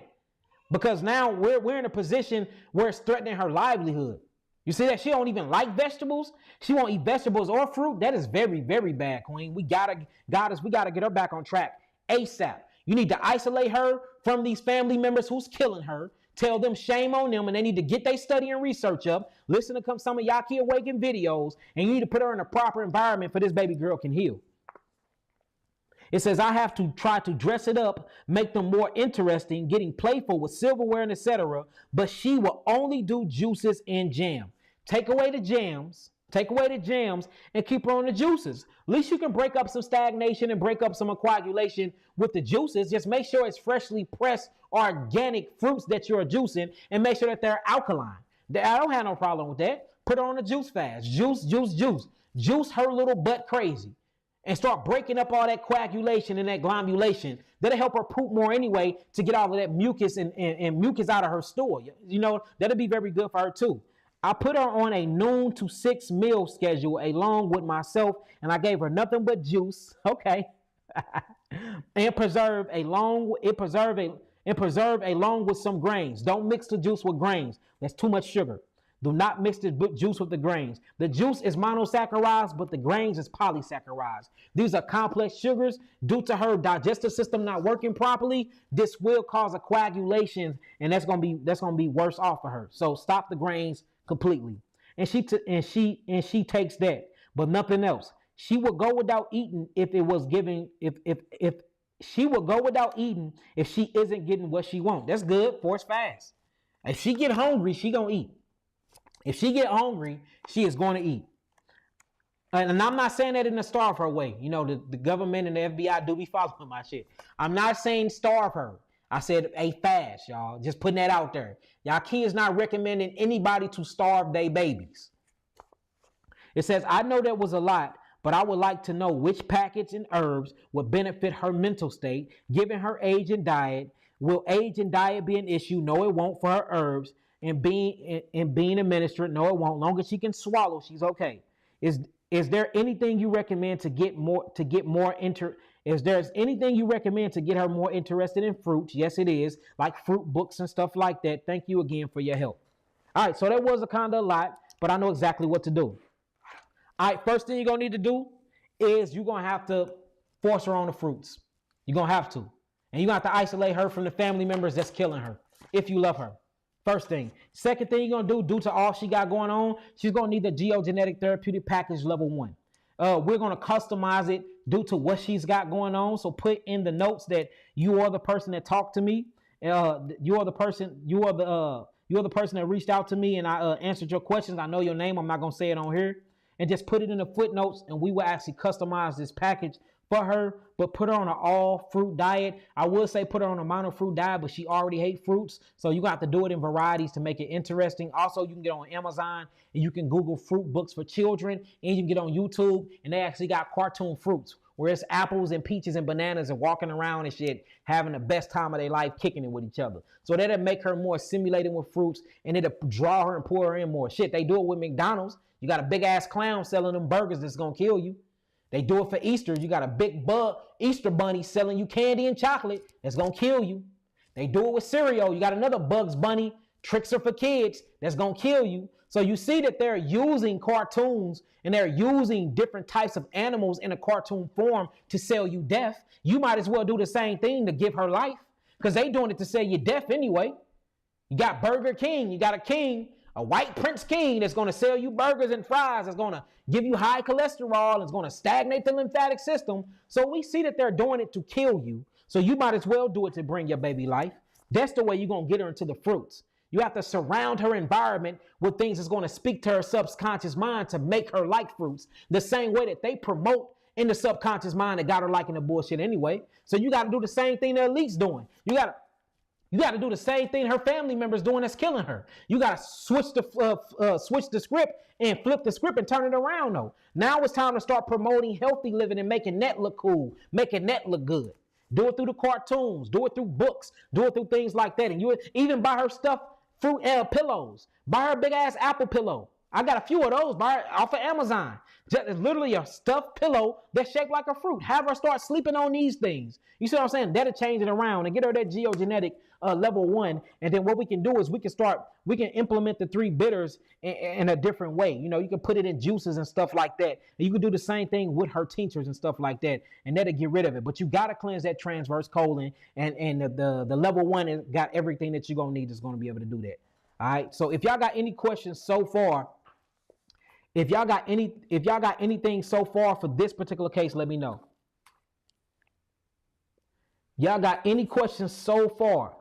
because now we're in a position where it's threatening her livelihood. You see that? She don't even like vegetables. She won't eat vegetables or fruit. That is very, very bad, Queen. We gotta get her back on track ASAP. You need to isolate her from these family members who's killing her. Tell them shame on them, and they need to get their study and research up. Listen to some of Yaki Awaken videos, and you need to put her in a proper environment for this baby girl can heal. It says, I have to try to dress it up, make them more interesting, getting playful with silverware and etc. But she will only do juices and jam. Take away the jams, and keep her on the juices. At least you can break up some stagnation and break up some coagulation with the juices. Just make sure it's freshly pressed organic fruits that you're juicing, and make sure that they're alkaline. I don't have no problem with that. Put her on a juice fast. Juice. Juice her little butt crazy. And start breaking up all that coagulation and that glomulation. That'll help her poop more anyway, to get all of that mucus and mucus out of her stool. You know, that'll be very good for her too. I put her on a noon to 6 meal schedule along with myself, and I gave her nothing but juice. Okay. and preserve along with some grains. Don't mix the juice with grains. That's too much sugar. Do not mix the juice with the grains. The juice is monosaccharides, but the grains is polysaccharides. These are complex sugars. Due to her digestive system not working properly, this will cause a coagulation, and that's gonna be worse off for her. So stop the grains completely. And she takes that, but nothing else. She will go without eating if she will go without eating if she isn't getting what she wants. That's good. Force fast. If she get hungry, she gonna eat. If she get hungry, she is going to eat. And I'm not saying that in a starve her way. You know, the government and the FBI do be following my shit. I'm not saying starve her. I said a fast, y'all. Just putting that out there. Y'all kids not recommending anybody to starve their babies. It says, I know that was a lot, but I would like to know which package and herbs would benefit her mental state, given her age and diet. Will age and diet be an issue? No, it won't for her herbs. And being administered, no, it won't. Long as she can swallow, she's okay. Is is there anything you recommend to get more inter? Is there anything you recommend to get her more interested in fruits? Yes, it is, like fruit books and stuff like that. Thank you again for your help. All right, so that was a kind of a lot, but I know exactly what to do. All right, first thing you're gonna need to do is you're gonna have to force her on the fruits. You're gonna have to. And you're gonna have to isolate her from the family members that's killing her if you love her. First thing. Second thing you're gonna do, due to all she got going on, she's gonna need the geogenetic therapeutic package level 1. We're gonna customize it due to what she's got going on. So put in the notes that you are the person that talked to me. You are the person that reached out to me and I answered your questions. I know your name. I'm not gonna say it on here. And just put it in the footnotes, and we will actually customize this package for her, but put her on an all fruit diet. I will say put her on a mono fruit diet, but she already hates fruits, so you got to do it in varieties to make it interesting. Also, you can get on Amazon and you can Google fruit books for children, and you can get on YouTube, and they actually got cartoon fruits where it's apples and peaches and bananas and walking around and shit, having the best time of their life, kicking it with each other. So that'll make her more assimilated with fruits, and it'll draw her and pull her in more. Shit, they do it with McDonald's. You got a big ass clown selling them burgers that's gonna kill you. They do it for Easter. You got a big Easter bunny selling you candy and chocolate that's gonna kill you. They do it with cereal. You got another Bugs Bunny trickster for kids that's gonna kill you. So you see that they're using cartoons and they're using different types of animals in a cartoon form to sell you death. You might as well do the same thing to give her life, because they doing it to sell you death anyway. You got Burger King. You got a king, a white Prince King, that's going to sell you burgers and fries, that's going to give you high cholesterol, and it's going to stagnate the lymphatic system. So we see that they're doing it to kill you. So you might as well do it to bring your baby life. That's the way you're going to get her into the fruits. You have to surround her environment with things that's going to speak to her subconscious mind to make her like fruits, the same way that they promote in the subconscious mind that got her liking the bullshit anyway. So you got to do the same thing the elite's doing. You got to do the same thing her family members doing that's killing her. You got to switch the script and flip the script and turn it around, though. Now it's time to start promoting healthy living and making that look cool, making that look good. Do it through the cartoons. Do it through books. Do it through things like that. And you even buy her stuff, fruit pillows. Buy her a big-ass apple pillow. I got a few of those off of Amazon. It's literally a stuffed pillow that's shaped like a fruit. Have her start sleeping on these things. You see what I'm saying? That'll change it around and get her that geogenetic level 1. And then what we can do is we can implement the 3 bitters in a different way. You know, you can put it in juices and stuff like that. And you can do the same thing with her tinctures and stuff like that. And that'll get rid of it. But you got to cleanse that transverse colon. And the level 1 has got everything that you're going to need that's going to be able to do that. All right. So if y'all got any questions so far, if y'all got anything so far for this particular case, let me know. Y'all got any questions so far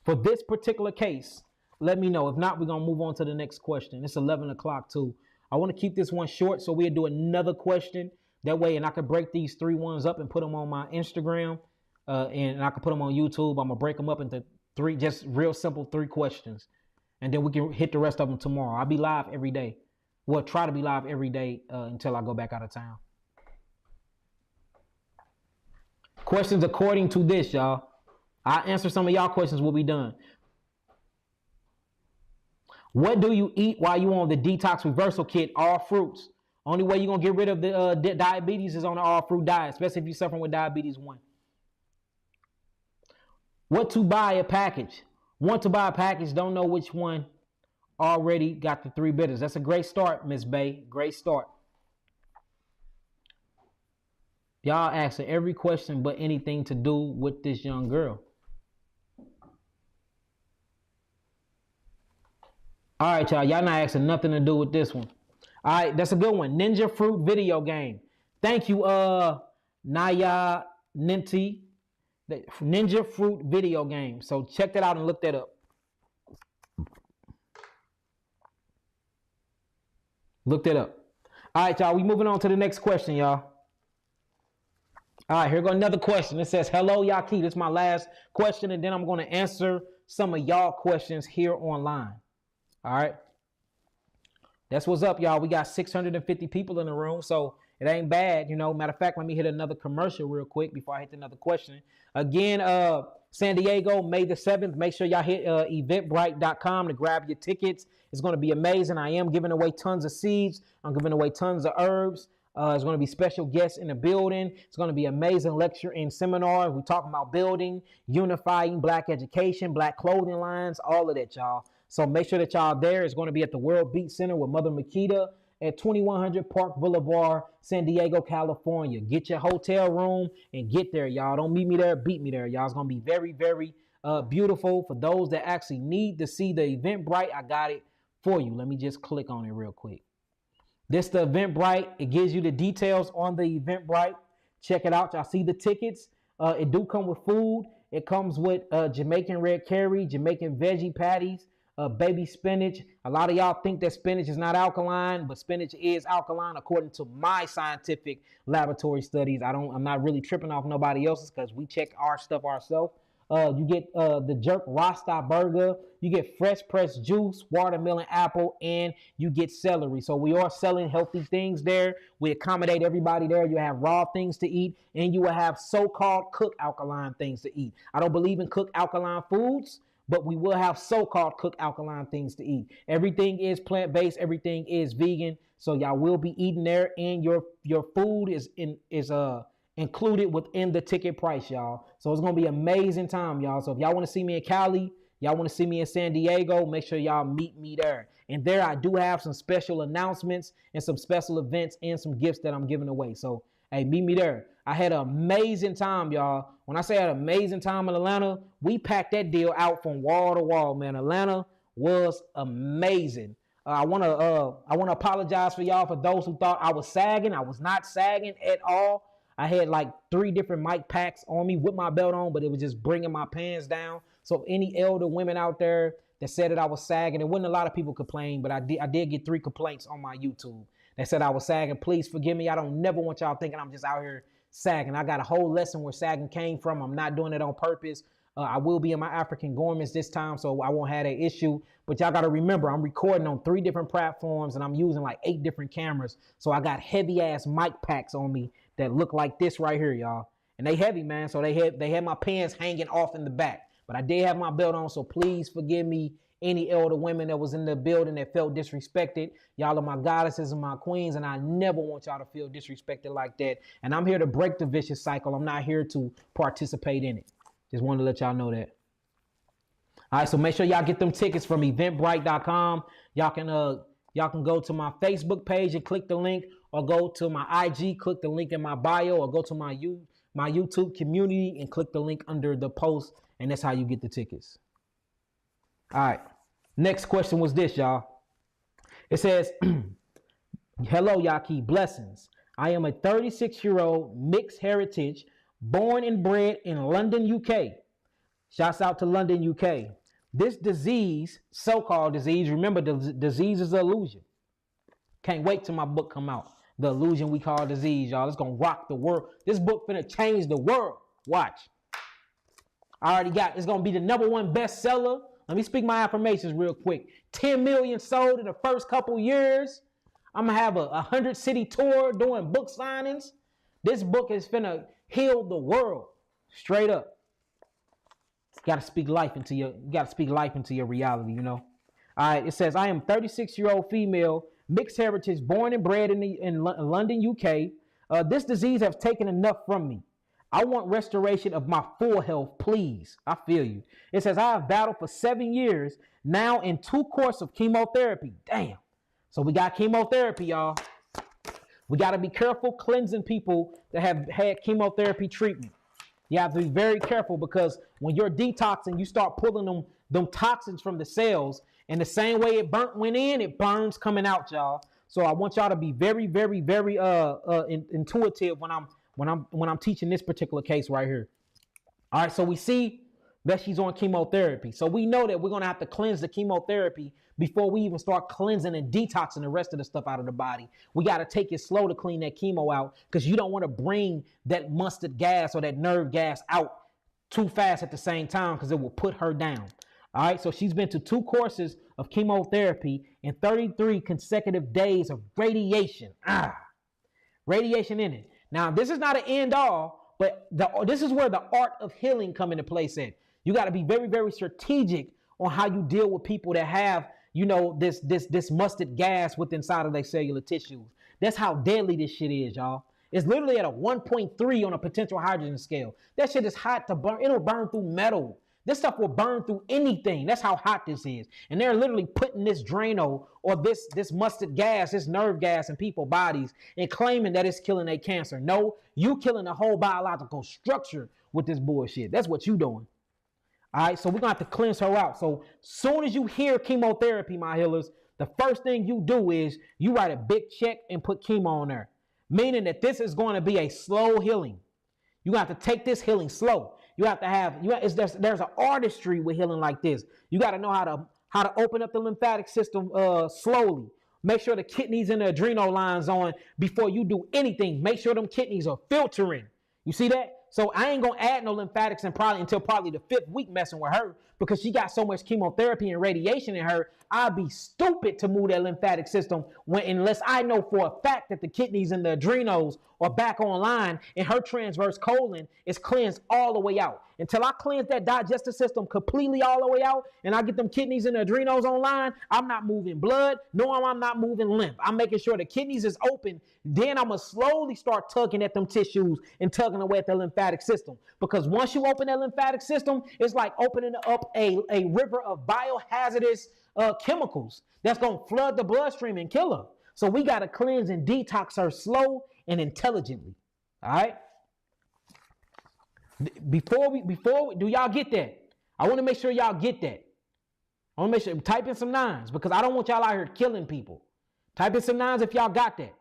for this particular case, let me know. If not, we're going to move on to the next question. It's 11 o'clock too. I want to keep this one short, so we'll do another question. That way, and I can break these 3 ones up and put them on my Instagram, and I can put them on YouTube. I'm going to break them up into 3, just real simple 3 questions. And then we can hit the rest of them tomorrow. I'll be live every day. Well, try to be live every day until I go back out of town. Questions according to this, y'all. I'll answer some of y'all questions. We'll be done. What do you eat while you on the detox reversal kit? All fruits. Only way you're going to get rid of the diabetes is on the all fruit diet, especially if you're suffering with diabetes 1. What to buy a package? Want to buy a package, don't know which one. Already got the 3 bitters. That's a great start, Miss Bay. Great start. Y'all asking every question but anything to do with this young girl. All right, y'all. Y'all not asking nothing to do with this one. All right, that's a good one. Ninja Fruit video game. Thank you, Naya Ninti. Ninja Fruit video game. So check that out and look that up. Look that up. All right, y'all. We moving on to the next question, y'all. All right, here go another question. It says, hello, Yaki. This is my last question, and then I'm going to answer some of y'all questions here online. All right. That's what's up, y'all. We got 650 people in the room. So It ain't bad, you know. Matter of fact, let me hit another commercial real quick before I hit another question. Again, San Diego, May the 7th. Make sure y'all hit eventbrite.com to grab your tickets. It's going to be amazing. I am giving away tons of seeds. I'm giving away tons of herbs. There's going to be special guests in the building. It's going to be amazing lecture and seminar. We're talking about building, unifying Black education, Black clothing lines, all of that, y'all. So make sure that y'all there. It's going to be at the World Beat Center with Mother Makita at 2100 Park Boulevard, San Diego, California. Get your hotel room and get there, y'all. Don't meet me there, beat me there, y'all. It's going to be very, very beautiful. For those that actually need to see the Eventbrite, I got it for you. Let me just click on it real quick. This the Eventbrite. It gives you the details on the Eventbrite. Check it out. Y'all see the tickets. It do come with food. It comes with Jamaican red curry, Jamaican veggie patties, baby spinach. A lot of y'all think that spinach is not alkaline, but spinach is alkaline according to my scientific laboratory studies. I'm not really tripping off nobody else's because we check our stuff ourselves. You get the jerk Rasta burger. You get fresh pressed juice, watermelon, apple, and you get celery. So we are selling healthy things there. We accommodate everybody there. You have raw things to eat, and you will have so-called cooked alkaline things to eat. I don't believe in cooked alkaline foods, but we will have so-called cooked alkaline things to eat. Everything is plant-based. Everything is vegan. So y'all will be eating there, and your food is included within the ticket price, y'all. So it's going to be an amazing time, y'all. So if y'all want to see me in Cali, y'all want to see me in San Diego, make sure y'all meet me there. And there I do have some special announcements and some special events and some gifts that I'm giving away. So, hey, meet me there. I had an amazing time, y'all. When I say I had an amazing time in Atlanta, we packed that deal out from wall to wall, man. Atlanta was amazing. I want to apologize for y'all for those who thought I was sagging. I was not sagging at all. I had like 3 different mic packs on me with my belt on, but it was just bringing my pants down. So any elder women out there that said that I was sagging, there wasn't a lot of people complain, but I did get 3 complaints on my YouTube that said I was sagging. Please forgive me. I don't never want y'all thinking I'm just out here sagging. I got a whole lesson where sagging came from. I'm not doing it on purpose. I will be in my African garments this time, so I won't have that issue. But y'all got to remember, I'm recording on 3 different platforms, and I'm using like 8 different cameras. So I got heavy-ass mic packs on me that look like this right here, y'all. And they heavy, man, so they had my pants hanging off in the back. But I did have my belt on, so please forgive me, any elder women that was in the building that felt disrespected. Y'all are my goddesses and my queens, and I never want y'all to feel disrespected like that. And I'm here to break the vicious cycle. I'm not here to participate in it. Just wanted to let y'all know that. All right, so make sure y'all get them tickets from eventbrite.com. Y'all can go to my Facebook page and click the link, or go to my IG, click the link in my bio, or go to my YouTube community and click the link under the post, and that's how you get the tickets. All right, next question was this, y'all. It says, hello, Yaki, blessings. I am a 36-year-old mixed heritage, born and bred in London, UK. Shouts out to London, UK. This disease, so-called disease, remember the disease is an illusion. Can't wait till my book come out. The illusion we call disease, y'all. It's going to rock the world. This book finna change the world. Watch. I already got, it's going to be the #1 bestseller. Let me speak my affirmations real quick. 10 million sold in the first couple years. I'm going to have a 100-city tour doing book signings. This book is finna heal the world. Straight up. You gotta speak life into your reality, you know. All right, it says, I am 36-year-old female, mixed heritage, born and bred in London, UK. This disease has taken enough from me. I want restoration of my full health, please. I feel you. It says, I have battled for 7 years, now in 2 courses of chemotherapy. Damn. So we got chemotherapy, y'all. We got to be careful cleansing people that have had chemotherapy treatment. You have to be very careful, because when you're detoxing, you start pulling them toxins from the cells. And the same way it went in, it burns coming out, y'all. So I want y'all to be very, very, very intuitive when I'm teaching this particular case right here. All right, so we see that she's on chemotherapy. So we know that we're going to have to cleanse the chemotherapy before we even start cleansing and detoxing the rest of the stuff out of the body. We got to take it slow to clean that chemo out, because you don't want to bring that mustard gas or that nerve gas out too fast at the same time, because it will put her down. All right, so she's been to 2 courses of chemotherapy and 33 consecutive days of radiation. Radiation in it. Now, this is not an end all, but this is where the art of healing come into place at. You got to be very, very strategic on how you deal with people that have, this mustard gas within inside of their cellular tissues. That's how deadly this shit is, y'all. It's literally at a 1.3 on a potential hydrogen scale. That shit is hot to burn. It'll burn through metal. This stuff will burn through anything. That's how hot this is. And they're literally putting this Drano or this mustard gas, this nerve gas in people's bodies and claiming that it's killing their cancer. No, you killing the whole biological structure with this bullshit. That's what you doing. All right, so we're going to have to cleanse her out. So soon as you hear chemotherapy, my healers, the first thing you do is you write a big check and put chemo on there, meaning that this is going to be a slow healing. You have to take this healing slow. You have to have, there's an artistry with healing like this. You got to know how to open up the lymphatic system slowly. Make sure the kidneys and the adrenal lines on before you do anything. Make sure them kidneys are filtering. You see that? So I ain't gonna add no lymphatics until probably the 5th week messing with her because she got so much chemotherapy and radiation in her. I'd be stupid to move that lymphatic system unless I know for a fact that the kidneys and the adrenals are back online and her transverse colon is cleansed all the way out. Until I cleanse that digestive system completely all the way out and I get them kidneys and the adrenals online, I'm not moving blood, nor I'm not moving lymph. I'm making sure the kidneys is open. Then I'm going to slowly start tugging at them tissues and tugging away at the lymphatic system. Because once you open that lymphatic system, it's like opening up a river of biohazardous chemicals that's going to flood the bloodstream and kill her. So we got to cleanse and detox her slow and intelligently. All right? Before we do y'all get that? I want to make sure y'all get that. I want to make sure, type in some 9s because I don't want y'all out here killing people. Type in some 9s if y'all got that.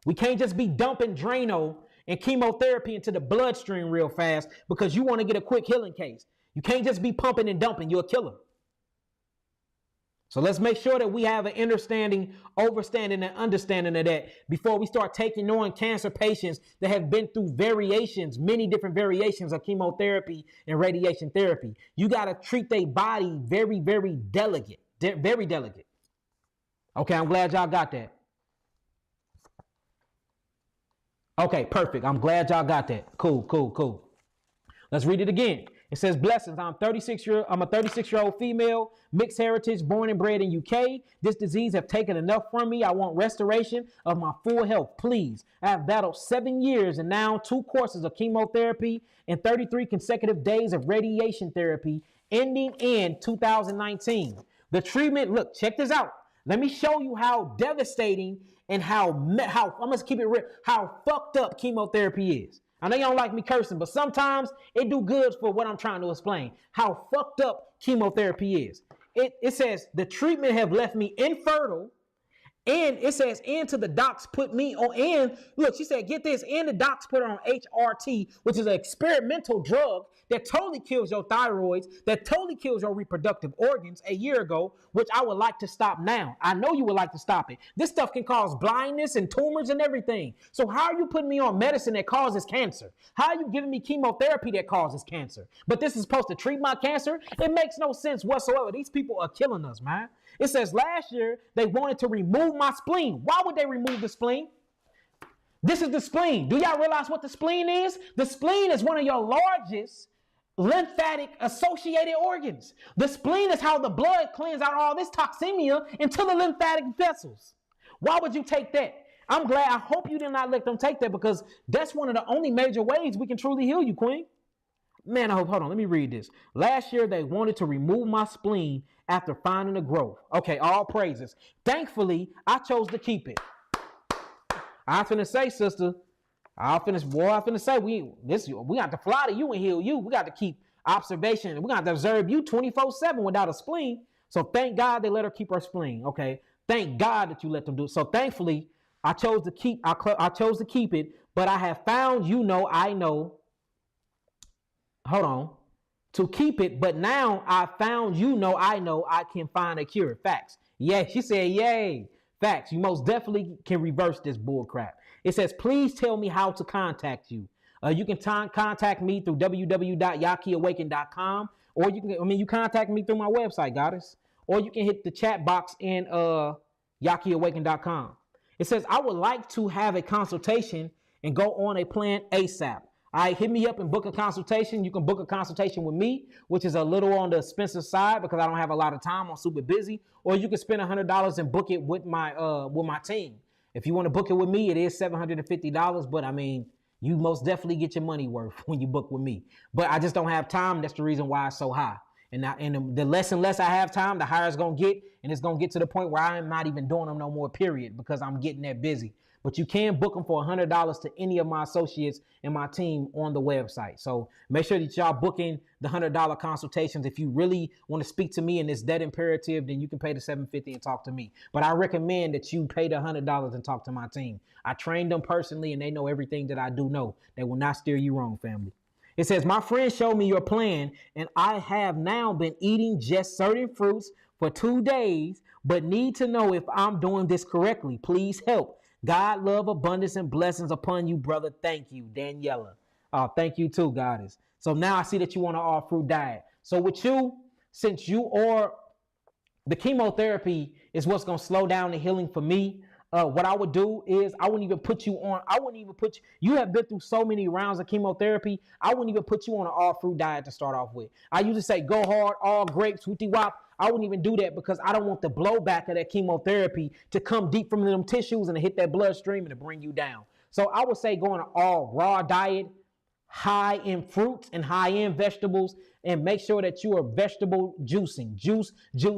We can't just be dumping Drano and chemotherapy into the bloodstream real fast because you want to get a quick healing case. You can't just be pumping and dumping. You're a killer. So let's make sure that we have an understanding, overstanding, and understanding of that before we start taking on cancer patients that have been through many different variations of chemotherapy and radiation therapy. You got to treat their body very, very delicate, very delicate. Okay, I'm glad y'all got that. Okay, perfect. I'm glad y'all got that. Cool. Let's read it again. It says, blessings, I'm a 36-year-old female, mixed heritage, born and bred in UK. This disease have taken enough from me. I want restoration of my full health, please. I have battled 7 years and now 2 courses of chemotherapy and 33 consecutive days of radiation therapy, ending in 2019. The treatment, look, check this out. Let me show you how devastating and how I'm going to keep it real, how fucked up chemotherapy is. I know you don't like me cursing, but sometimes it do good for what I'm trying to explain. How fucked up chemotherapy is. It says the treatment have left me infertile. And it says, and to the docs put me on, and look, she said, get this, and the docs put her on HRT, which is an experimental drug that totally kills your thyroids, that totally kills your reproductive organs a year ago, which I would like to stop now. I know you would like to stop it. This stuff can cause blindness and tumors and everything. So how are you putting me on medicine that causes cancer? How are you giving me chemotherapy that causes cancer? But this is supposed to treat my cancer? It makes no sense whatsoever. These people are killing us, man. It says last year they wanted to remove my spleen. Why would they remove the spleen? This is the spleen. Do y'all realize what the spleen is? The spleen is one of your largest lymphatic associated organs. The spleen is how the blood cleans out all this toxemia into the lymphatic vessels. Why would you take that? I'm glad. I hope you did not let them take that because that's one of the only major ways we can truly heal you, Queen. Man, hold on. Let me read this. Last year, they wanted to remove my spleen after finding a growth. Okay, all praises. Thankfully, I chose to keep it. I finna say, sister, I finna say, we got to fly to you and heal you. We got to keep observation. We got to observe you 24/7 without a spleen. So thank God they let her keep her spleen. Okay, thank God that you let them do it. So thankfully, I chose to keep it. But I have found, I know. Hold on. To keep it, but now I found, I know I can find a cure. Facts. Yeah, she said, yay. Facts. You most definitely can reverse this bull crap. It says, please tell me how to contact you. You can contact me through www.yakiawaken.com, or you contact me through my website, Goddess, or you can hit the chat box in yakiawaken.com. It says, I would like to have a consultation and go on a plan ASAP. All right, hit me up and book a consultation. You can book a consultation with me, which is a little on the expensive side because I don't have a lot of time. I'm super busy. Or you can spend $100 and book it with my team. If you want to book it with me, it is $750. But I mean, you most definitely get your money worth when you book with me. But I just don't have time. That's the reason why it's so high. And the less and less I have time, the higher it's going to get. And it's going to get to the point where I am not even doing them no more, period, because I'm getting that busy. But you can book them for $100 to any of my associates and my team on the website. So make sure that y'all booking the $100 consultations. If you really want to speak to me and it's that imperative, then you can pay the $750 and talk to me. But I recommend that you pay the $100 and talk to my team. I trained them personally and they know everything that I do know. They will not steer you wrong, family. It says, my friend showed me your plan and I have now been eating just certain fruits for 2 days, but need to know if I'm doing this correctly. Please help. God, love, abundance, and blessings upon you, brother. Thank you, Daniela. Thank you too, Goddess. So now I see that you want an all-fruit diet. So with you, since you are, the chemotherapy is what's going to slow down the healing for me. What I would do is I wouldn't even put you on. I wouldn't even put you. You have been through so many rounds of chemotherapy. I wouldn't even put you on an all-fruit diet to start off with. I usually say go hard, all grapes, hooty wop. I wouldn't even do that because I don't want the blowback of that chemotherapy to come deep from them tissues and to hit that bloodstream and to bring you down. So I would say go on an all raw diet, high in fruits and high in vegetables, and make sure that you are vegetable juicing. Juice your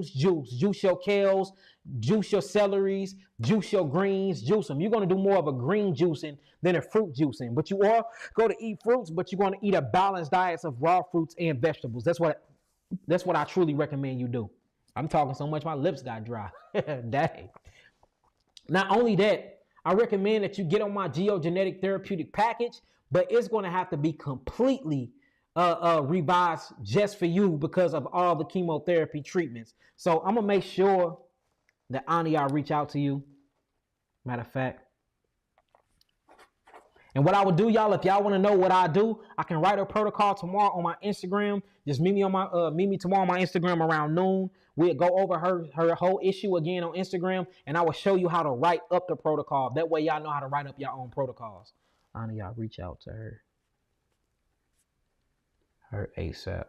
kales, juice your celeries, juice your greens, juice them. You're going to do more of a green juicing than a fruit juicing, but you are going to eat fruits, but you're going to eat a balanced diet of raw fruits and vegetables. That's what I truly recommend you do. I'm talking so much my lips got dry. Dang. Not only that, I recommend that you get on my geogenetic therapeutic package, but it's going to have to be completely revised just for you because of all the chemotherapy treatments. So I'm going to make sure that Ani, I reach out to you. Matter of fact. And what I would do, y'all, if y'all want to know what I do, I can write a protocol tomorrow on my Instagram. Just meet me tomorrow on my Instagram around noon. We'll go over her whole issue again on Instagram, and I will show you how to write up the protocol. That way y'all know how to write up your own protocols. Ani, y'all reach out to her ASAP.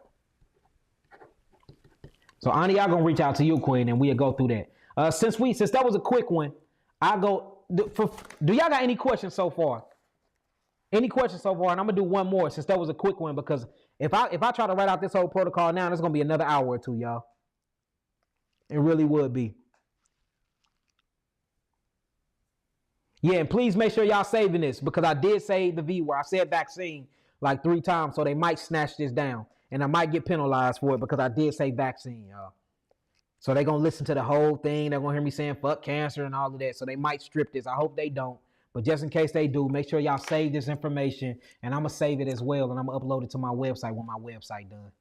So Ani, y'all gonna reach out to you, Queen, and we'll go through that. Since that was a quick one, do y'all got any questions so far? Any questions so far? And I'm gonna do one more since that was a quick one, because if I try to write out this whole protocol now, it's gonna be another hour or two, y'all. It really would be. Yeah, and please make sure y'all saving this, because I did say the V word. I said vaccine like 3 times, so they might snatch this down, and I might get penalized for it because I did say vaccine, y'all. So they're gonna listen to the whole thing. They're gonna hear me saying fuck cancer and all of that. So they might strip this. I hope they don't. But just in case they do, make sure y'all save this information, and I'm going to save it as well, and I'm going to upload it to my website when my website done.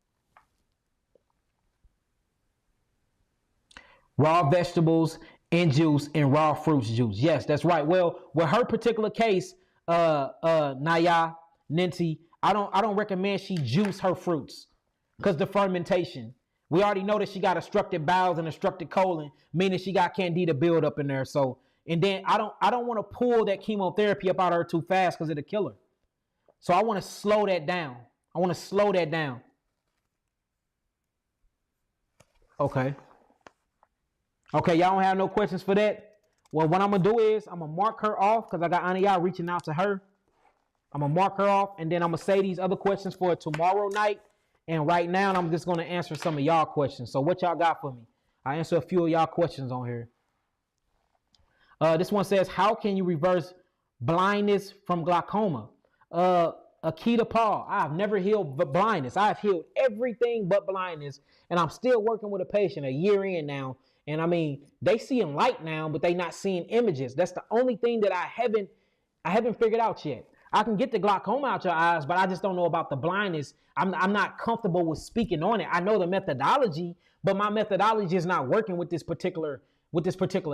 Raw vegetables and juice and raw fruits juice. Yes, that's right. Well, with her particular case, Naya, Ninti, I don't recommend she juice her fruits because the fermentation. We already know that she got obstructed bowels and obstructed colon, meaning she got candida buildup in there. So, and then I don't want to pull that chemotherapy up out of her too fast because it'll kill her. So I want to slow that down. Okay. Okay, y'all don't have no questions for that? Well, what I'm going to do is I'm going to mark her off because I got Ania reaching out to her. I'm going to mark her off, and then I'm going to say these other questions for tomorrow night. And right now, I'm just going to answer some of y'all questions. So what y'all got for me? I answer a few of y'all questions on here. This one says, how can you reverse blindness from glaucoma? Akita Paul, I've never healed blindness. I've healed everything but blindness, and I'm still working with a patient a year in now. And I mean, they seeing light now, but they not seeing images. That's the only thing that I haven't figured out yet. I can get the glaucoma out your eyes, but I just don't know about the blindness. I'm not comfortable with speaking on it. I know the methodology, but my methodology is not working with this particular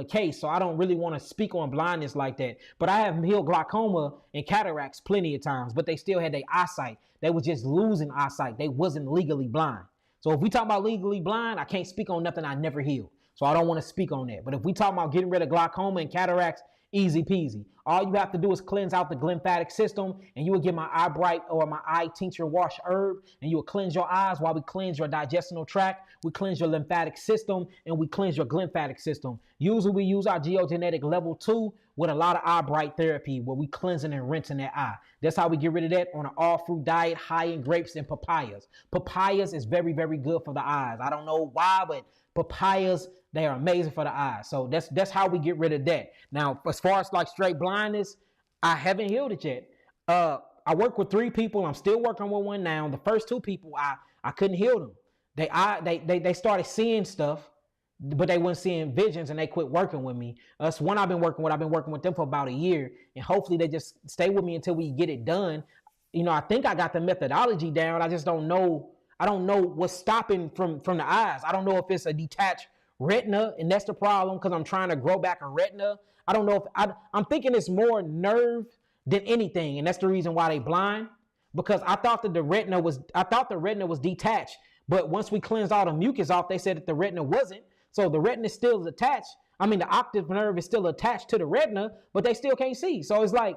case. So I don't really want to speak on blindness like that. But I have healed glaucoma and cataracts plenty of times, but they still had their eyesight. They were just losing eyesight. They wasn't legally blind. So if we talk about legally blind, I can't speak on nothing I never healed. So I don't want to speak on that. But if we talk about getting rid of glaucoma and cataracts Easy peasy. All you have to do is cleanse out the lymphatic system, and you will get my eye bright or my eye tincture wash herb, and you will cleanse your eyes while we cleanse your digestional tract. We cleanse your lymphatic system, and we cleanse your glymphatic system. Usually we use our geogenetic level 2 with a lot of eye bright therapy where we cleansing and rinsing that eye. That's how we get rid of that on an all fruit diet high in grapes and papayas. Papayas is very, very good for the eyes. I don't know why, but papayas, they are amazing for the eyes. So that's how we get rid of that. Now, as far as like straight blindness, I haven't healed it yet. I work with 3 people. I'm still working with one now. The first 2 people, I couldn't heal them. They started seeing stuff, but they weren't seeing visions, and they quit working with me. That's one I've been working with them for about a year, and hopefully they just stay with me until we get it done. You know, I think I got the methodology down. I just don't know. I don't know what's stopping from the eyes. I don't know if it's a detached retina, and that's the problem because I'm trying to grow back a retina. I don't know if I'm thinking it's more nerve than anything, and that's the reason why they blind. Because I thought the retina was detached, but once we cleansed all the mucus off, they said that the retina wasn't. So the retina still is attached. I mean, the optic nerve is still attached to the retina, but they still can't see. So it's like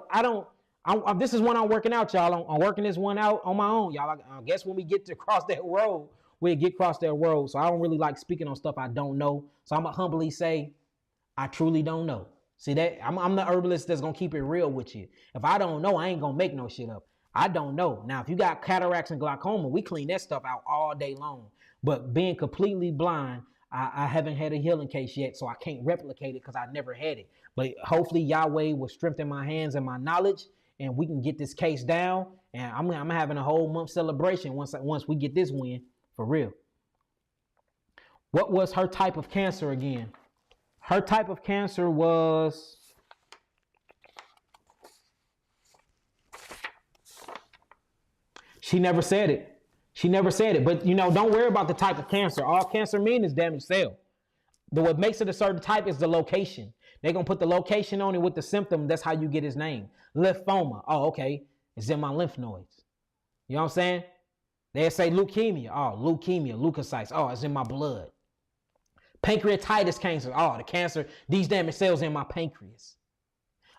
this is one I'm working out, y'all. I'm working this one out on my own, y'all. I guess when we get to cross that road, we'll get across that road. So I don't really like speaking on stuff I don't know. So I'm going to humbly say, I truly don't know. See that? I'm the herbalist that's going to keep it real with you. If I don't know, I ain't going to make no shit up. I don't know. Now, if you got cataracts and glaucoma, we clean that stuff out all day long. But being completely blind, I haven't had a healing case yet, so I can't replicate it because I never had it. But hopefully Yahweh will strengthen my hands and my knowledge, and we can get this case down. And I'm having a whole month celebration once we get this win for real. What was her type of cancer again? Her type of cancer was she never said it. She never said it. But, you know, don't worry about the type of cancer. All cancer means is damaged cell. What makes it a certain type is the location. They're going to put the location on it with the symptom. That's how you get his name. Lymphoma. Oh, okay. It's in my lymph nodes. You know what I'm saying? They say leukemia. Oh, leukemia, leukocytes. Oh, it's in my blood. Pancreatitis cancer. Oh, the cancer, these damaged cells in my pancreas.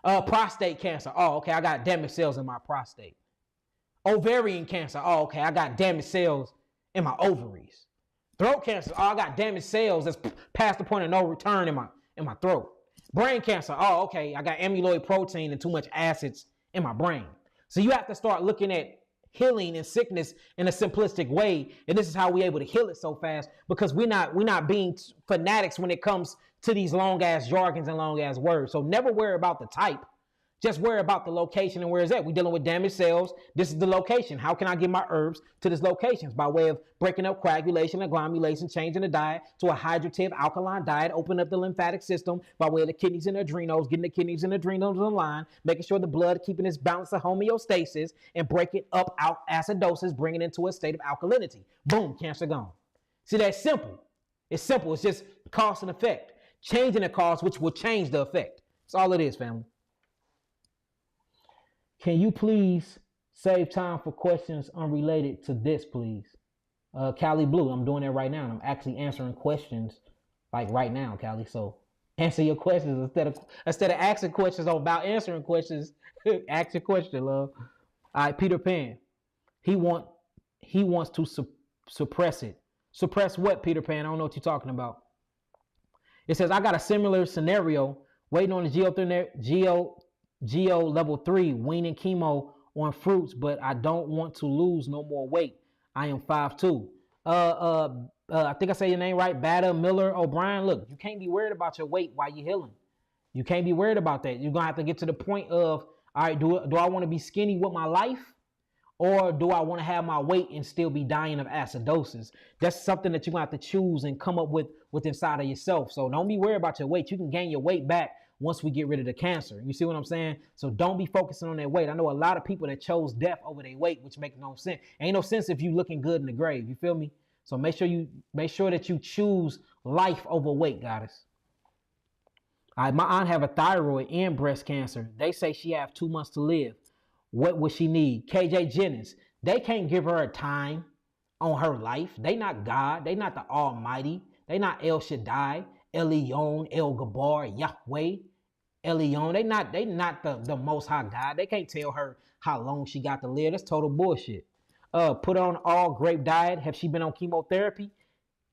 Prostate cancer. Oh, okay. I got damaged cells in my prostate. Ovarian cancer. Oh, okay. I got damaged cells in my ovaries. Throat cancer. Oh, I got damaged cells that's past the point of no return in my throat. Brain cancer. Oh, okay. I got amyloid protein and too much acids in my brain. So you have to start looking at healing and sickness in a simplistic way. And this is how we're able to heal it so fast, because we're not being fanatics when it comes to these long ass jargons and long ass words. So never worry about the type. Just worry about the location and where it's at. We're dealing with damaged cells. This is the location. How can I get my herbs to this location? By way of breaking up coagulation, agglomulation, changing the diet to a hydrative alkaline diet, open up the lymphatic system by way of the kidneys and adrenals, getting the kidneys and adrenals in line, making sure the blood keeping its balance of homeostasis, and breaking up out acidosis, bringing it into a state of alkalinity. Boom, cancer gone. See, that's simple. It's simple. It's just cause and effect. Changing the cause, which will change the effect. That's all it is, family. Can you please save time for questions unrelated to this, please? Cali Blue, I'm doing that right now. And I'm actually answering questions like right now, Cali. So answer your questions instead of asking questions about answering questions. Ask your question, love. All right, Peter Pan. He wants to suppress it. Suppress what, Peter Pan? I don't know what you're talking about. It says, I got a similar scenario waiting on the Geo level 3, weaning chemo on fruits, but I don't want to lose no more weight. I am 5'2". I think I say your name right, Bada Miller O'Brien. Look, you can't be worried about your weight while you're healing. You can't be worried about that. You're gonna have to get to the point of, all right, do I want to be skinny with my life, or do I want to have my weight and still be dying of acidosis? That's something that you're gonna have to choose and come up with inside of yourself. So don't be worried about your weight. You can gain your weight back once we get rid of the cancer. You see what I'm saying? So don't be focusing on that weight. I know a lot of people that chose death over their weight, which makes no sense. Ain't no sense if you looking good in the grave. You feel me? So make sure that you choose life over weight, goddess. All right, my aunt have a thyroid and breast cancer. They say she have 2 months to live. What would she need? KJ Jennings. They can't give her a time on her life. They not God. They not the Almighty. They not El Shaddai, Elyon, El Gabar, Yahweh. Elion. They not the most high God. They can't tell her how long she got to live. That's total bullshit. Put on all grape diet. Have she been on chemotherapy?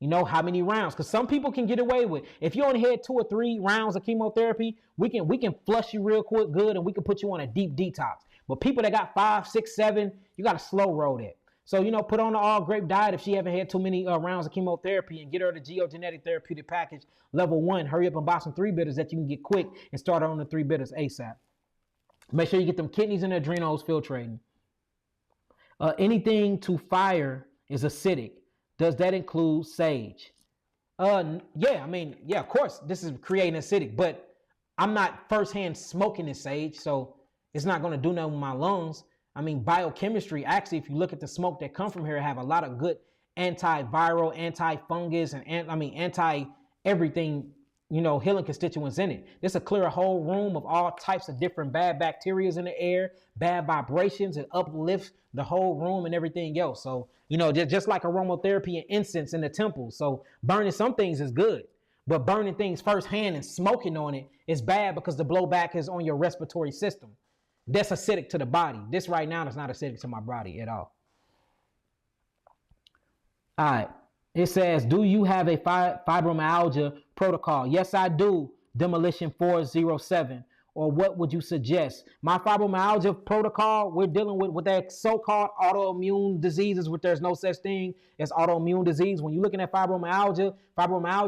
You know how many rounds? Because some people can get away with. If you only had 2 or 3 rounds of chemotherapy, we can flush you real quick, good, and we can put you on a deep detox. But people that got 5, 6, 7, you got to slow roll that. So put on the all grape diet if she haven't had too many rounds of chemotherapy, and get her the geogenetic therapeutic package level 1. Hurry up and buy some 3 bitters that you can get quick and start on the 3 bitters ASAP. Make sure you get them kidneys and adrenals filtrating. Anything to fire is acidic. Does that include sage? Yeah, of course, this is creating acidic, but I'm not firsthand smoking this sage, so it's not going to do nothing with my lungs. Biochemistry, actually, if you look at the smoke that come from here, have a lot of good antiviral, anti-fungus, and anti-everything, healing constituents in it. This will clear a whole room of all types of different bad bacteria in the air, bad vibrations, and uplift the whole room and everything else. So, just like aromatherapy and incense in the temple. So burning some things is good, but burning things firsthand and smoking on it is bad because the blowback is on your respiratory system. That's acidic to the body. This right now is not acidic to my body at all. All right. It says, do you have a fibromyalgia protocol? Yes, I do. Demolition 407. Or what would you suggest? My fibromyalgia protocol, we're dealing with that so-called autoimmune diseases, which there's no such thing as autoimmune disease. When you're looking at fibromyalgia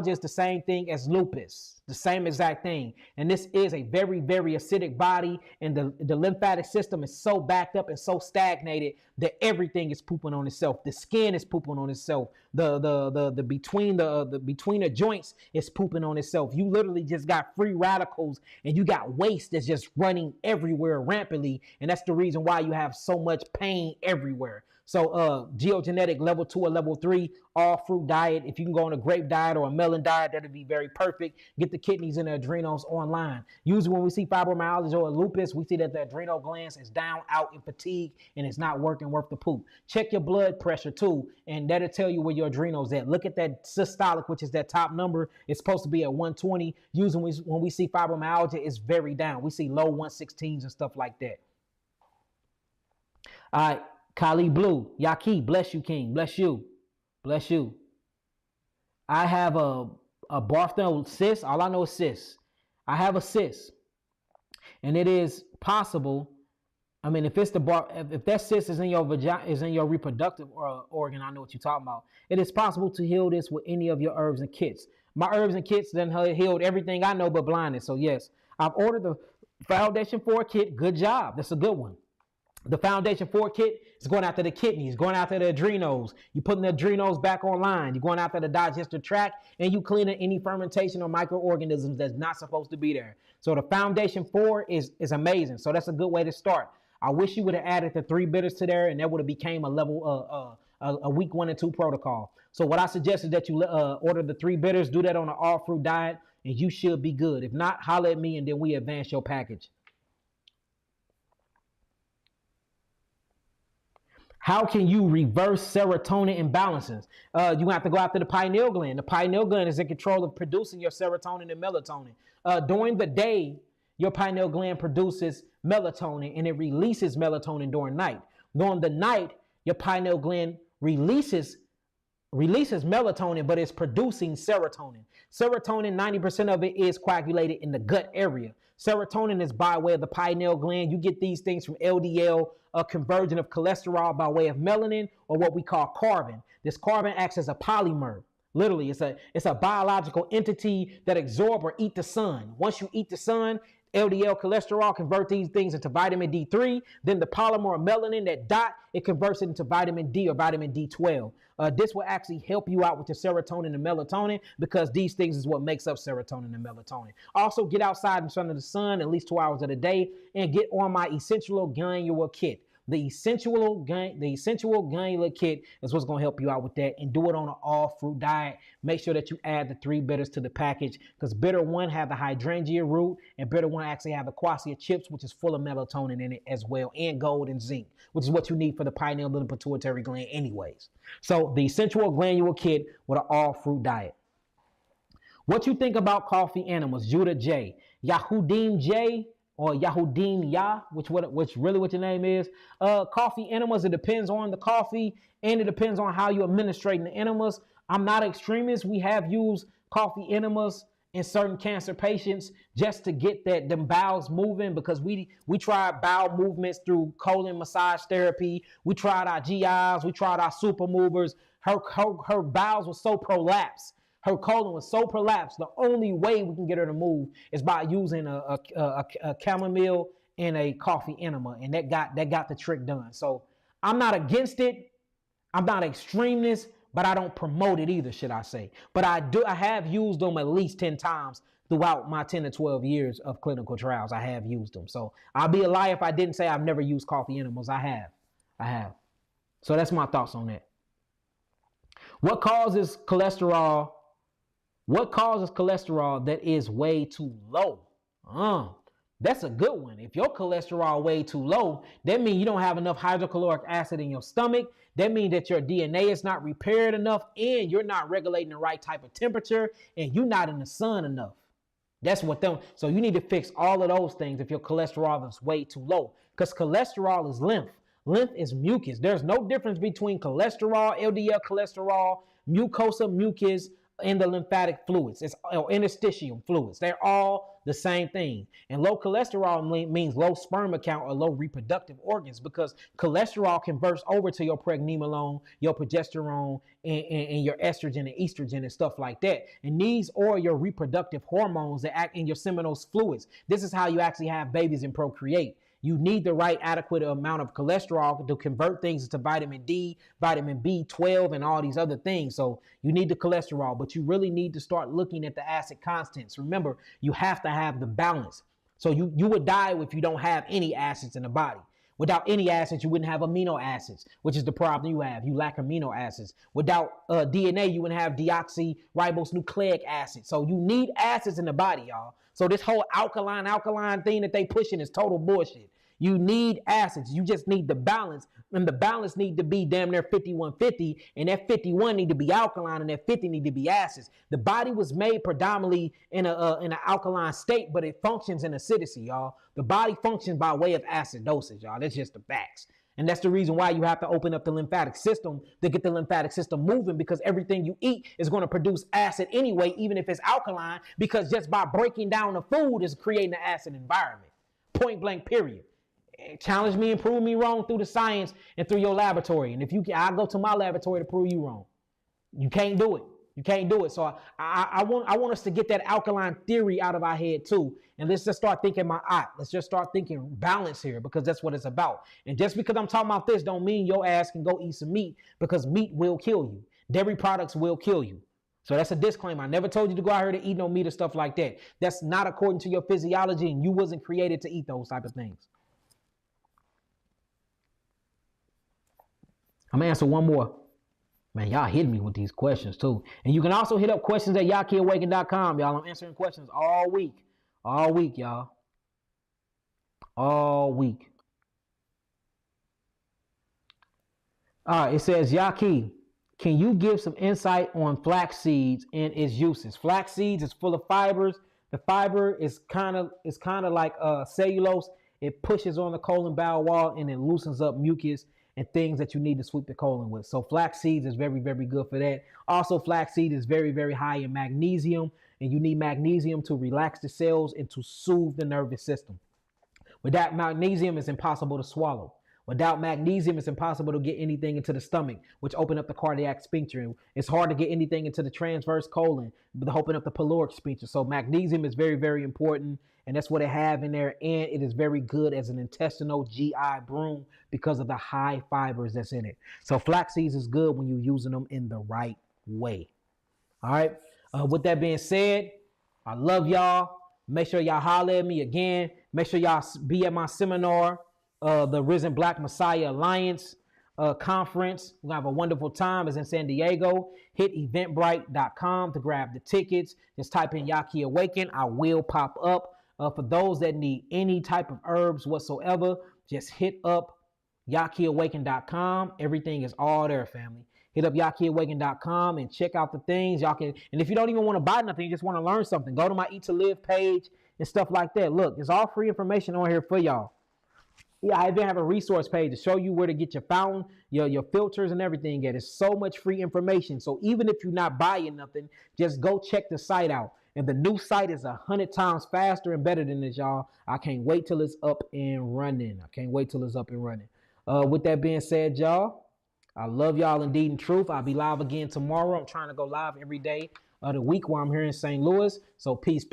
is the same thing as lupus, the same exact thing. And this is a very, very acidic body, and the lymphatic system is so backed up and so stagnated that everything is pooping on itself. The skin is pooping on itself. The between the joints is pooping on itself. You literally just got free radicals, and you got waste that's just running everywhere rampantly, and that's the reason why you have so much pain everywhere. So geogenetic level 2 or level 3, all fruit diet. If you can go on a grape diet or a melon diet, that'd be very perfect. Get the kidneys and the adrenals online. Usually when we see fibromyalgia or lupus, we see that the adrenal glands is down, out, and fatigued, and it's not working worth the poop. Check your blood pressure too, and that'll tell you where your adrenals at. Look at that systolic, which is that top number. It's supposed to be at 120. Usually when we see fibromyalgia, it's very down. We see low 116s and stuff like that. All right. Kali Blue, Yaki, bless you, King. Bless you. Bless you. I have a Barthel cyst. All I know is cyst. I have a cyst. And it is possible. If that cyst is in your vagina, is in your reproductive organ, I know what you're talking about. It is possible to heal this with any of your herbs and kits. My herbs and kits done healed everything I know but blindness. So yes, I've ordered the Foundation 4 kit. Good job. That's a good one. The Foundation 4 kit is going after the kidneys, going after the adrenals. You're putting the adrenals back online. You're going after the digestive tract, and you cleaning any fermentation or microorganisms that's not supposed to be there. So the Foundation 4 is amazing. So that's a good way to start. I wish you would have added the 3 bitters to there, and that would have became a level a week 1 and 2 protocol. So what I suggest is that you order the 3 bitters, do that on an all fruit diet, and you should be good. If not, holler at me, and then we advance your package. How can you reverse serotonin imbalances? You have to go after the pineal gland. The pineal gland is in control of producing your serotonin and melatonin. During the day, your pineal gland produces melatonin, and it releases melatonin during night. During the night, your pineal gland releases melatonin, but it's producing serotonin. Serotonin, 90% of it is coagulated in the gut area. Serotonin is by way of the pineal gland. You get these things from LDL, a conversion of cholesterol by way of melanin, or what we call carbon. This carbon acts as a polymer. Literally, it's a biological entity that absorb or eat the sun. Once you eat the sun, LDL cholesterol convert these things into vitamin D3. Then the polymer of melanin, that dot, it converts it into vitamin D or vitamin D12. This will actually help you out with your serotonin and melatonin, because these things is what makes up serotonin and melatonin. Also, get outside in front of the sun at least 2 hours of the day, and get on my essential glandular kit. The essential glandular kit is what's going to help you out with that, and do it on an all fruit diet. Make sure that you add the 3 bitters to the package, because bitter 1 have the hydrangea root, and bitter 1 actually have the quassia chips, which is full of melatonin in it as well, and gold and zinc, which is what you need for the pineal and pituitary gland anyways. So the essential glandular kit with an all fruit diet. What you think about coffee animals? Judah J. Yahudim J or Yahudim Ya, which really what your name is. Coffee enemas, it depends on the coffee and it depends on how you're administrating the enemas. I'm not an extremist. We have used coffee enemas in certain cancer patients just to get them bowels moving, because we tried bowel movements through colon massage therapy. We tried our GIs, we tried our super movers. Her bowels were so prolapsed. Her colon was so prolapsed. The only way we can get her to move is by using a chamomile and a coffee enema, and that got the trick done. So I'm not against it. I'm not an extremist, but I don't promote it either, should I say. But I have used them at least 10 times throughout my 10 to 12 years of clinical trials. I have used them. So I'd be a liar if I didn't say I've never used coffee enemas. I have. So that's my thoughts on that. What causes cholesterol that is way too low? That's a good one. If your cholesterol way too low, that means you don't have enough hydrochloric acid in your stomach. That means that your DNA is not repaired enough, and you're not regulating the right type of temperature, and you're not in the sun enough. That's what them. So you need to fix all of those things if your cholesterol is way too low, because cholesterol is lymph. Lymph is mucus. There's no difference between cholesterol, LDL cholesterol, mucosa, mucus, and the lymphatic fluids. It's interstitial fluids. They're all the same thing. And low cholesterol means low sperm count or low reproductive organs, because cholesterol converts over to your pregnenolone, your progesterone, and your estrogen and estrogen and stuff like that. And these are your reproductive hormones that act in your seminal fluids. This is how you actually have babies and procreate. You need the right adequate amount of cholesterol to convert things into vitamin D, vitamin B12, and all these other things. So you need the cholesterol, but you really need to start looking at the acid constants. Remember, you have to have the balance. So you would die if you don't have any acids in the body. Without any acids, you wouldn't have amino acids, which is the problem you have. You lack amino acids. Without DNA, you wouldn't have deoxyribonucleic acid. So you need acids in the body, y'all. So this whole alkaline thing that they pushing is total bullshit. You need acids. You just need the balance. And the balance need to be damn near 51-50. And that 51 need to be alkaline and that 50 need to be acids. The body was made predominantly in an alkaline state, but it functions in acidity, y'all. The body functions by way of acidosis, y'all. That's just the facts. And that's the reason why you have to open up the lymphatic system to get the lymphatic system moving, because everything you eat is going to produce acid anyway, even if it's alkaline, because just by breaking down the food is creating an acid environment. Point blank, period. Challenge me and prove me wrong through the science and through your laboratory. And if you can, I'll go to my laboratory to prove you wrong. You can't do it. You can't do it. So I want us to get that alkaline theory out of our head too. And let's just start thinking let's just start thinking balance here, because that's what it's about. And just because I'm talking about this don't mean your ass can go eat some meat, because meat will kill you. Dairy products will kill you. So that's a disclaimer. I never told you to go out here to eat no meat or stuff like that. That's not according to your physiology, and you wasn't created to eat those type of things. I'm gonna answer one more. Man, y'all hitting me with these questions too. And you can also hit up questions at YakiAwaken.com, y'all. I'm answering questions all week. All week, y'all. All week. All right, it says, Yaki, can you give some insight on flax seeds and its uses? Flax seeds is full of fibers. The fiber is kind of like cellulose. It pushes on the colon bowel wall and it loosens up mucus and things that you need to sweep the colon with. So flax seeds is very, very good for that. Also, flax seed is very, very high in magnesium, and you need magnesium to relax the cells and to soothe the nervous system. Without magnesium, it's impossible to swallow. Without magnesium, it's impossible to get anything into the stomach, which open up the cardiac sphincter. It's hard to get anything into the transverse colon, but open up the pyloric sphincter. So magnesium is very, very important, and that's what it have in there. And it is very good as an intestinal GI broom because of the high fibers that's in it. So flax seeds is good when you're using them in the right way. All right. With that being said, I love y'all. Make sure y'all holler at me again. Make sure y'all be at my seminar, the Risen Black Messiah Alliance conference. We're going to have a wonderful time. It's in San Diego. Hit eventbrite.com to grab the tickets. Just type in Yaki Awaken. I will pop up. For those that need any type of herbs whatsoever, just hit up YakiAwaken.com. Everything is all there, family. Hit up YakiAwaken.com and check out the things y'all can. And if you don't even want to buy nothing, you just want to learn something, go to my Eat to Live page and stuff like that. Look, it's all free information on here for y'all. Yeah, I even have a resource page to show you where to get your fountain, your filters and everything at. It's so much free information. So even if you're not buying nothing, just go check the site out. And the new site is 100 times faster and better than this, y'all. I can't wait till it's up and running. I can't wait till it's up and running. With that being said, y'all, I love y'all indeed in truth. I'll be live again tomorrow. I'm trying to go live every day of the week while I'm here in St. Louis. So peace,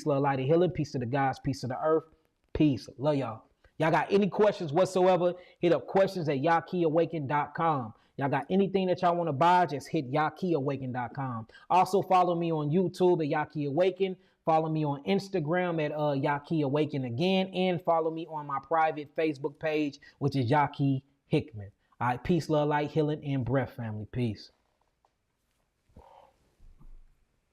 love, light, and healing. Peace to the gods, peace to the earth. Peace. Love y'all. Y'all got any questions whatsoever, hit up questions@yakiawaken.com. Y'all got anything that y'all want to buy, just hit yakiawaken.com. Also follow me on YouTube at Yaki Awaken. Follow me on Instagram at Yaki Awaken again. And follow me on my private Facebook page, which is Yaki Hickman. All right, peace, love, light, healing, and breath, family. Peace.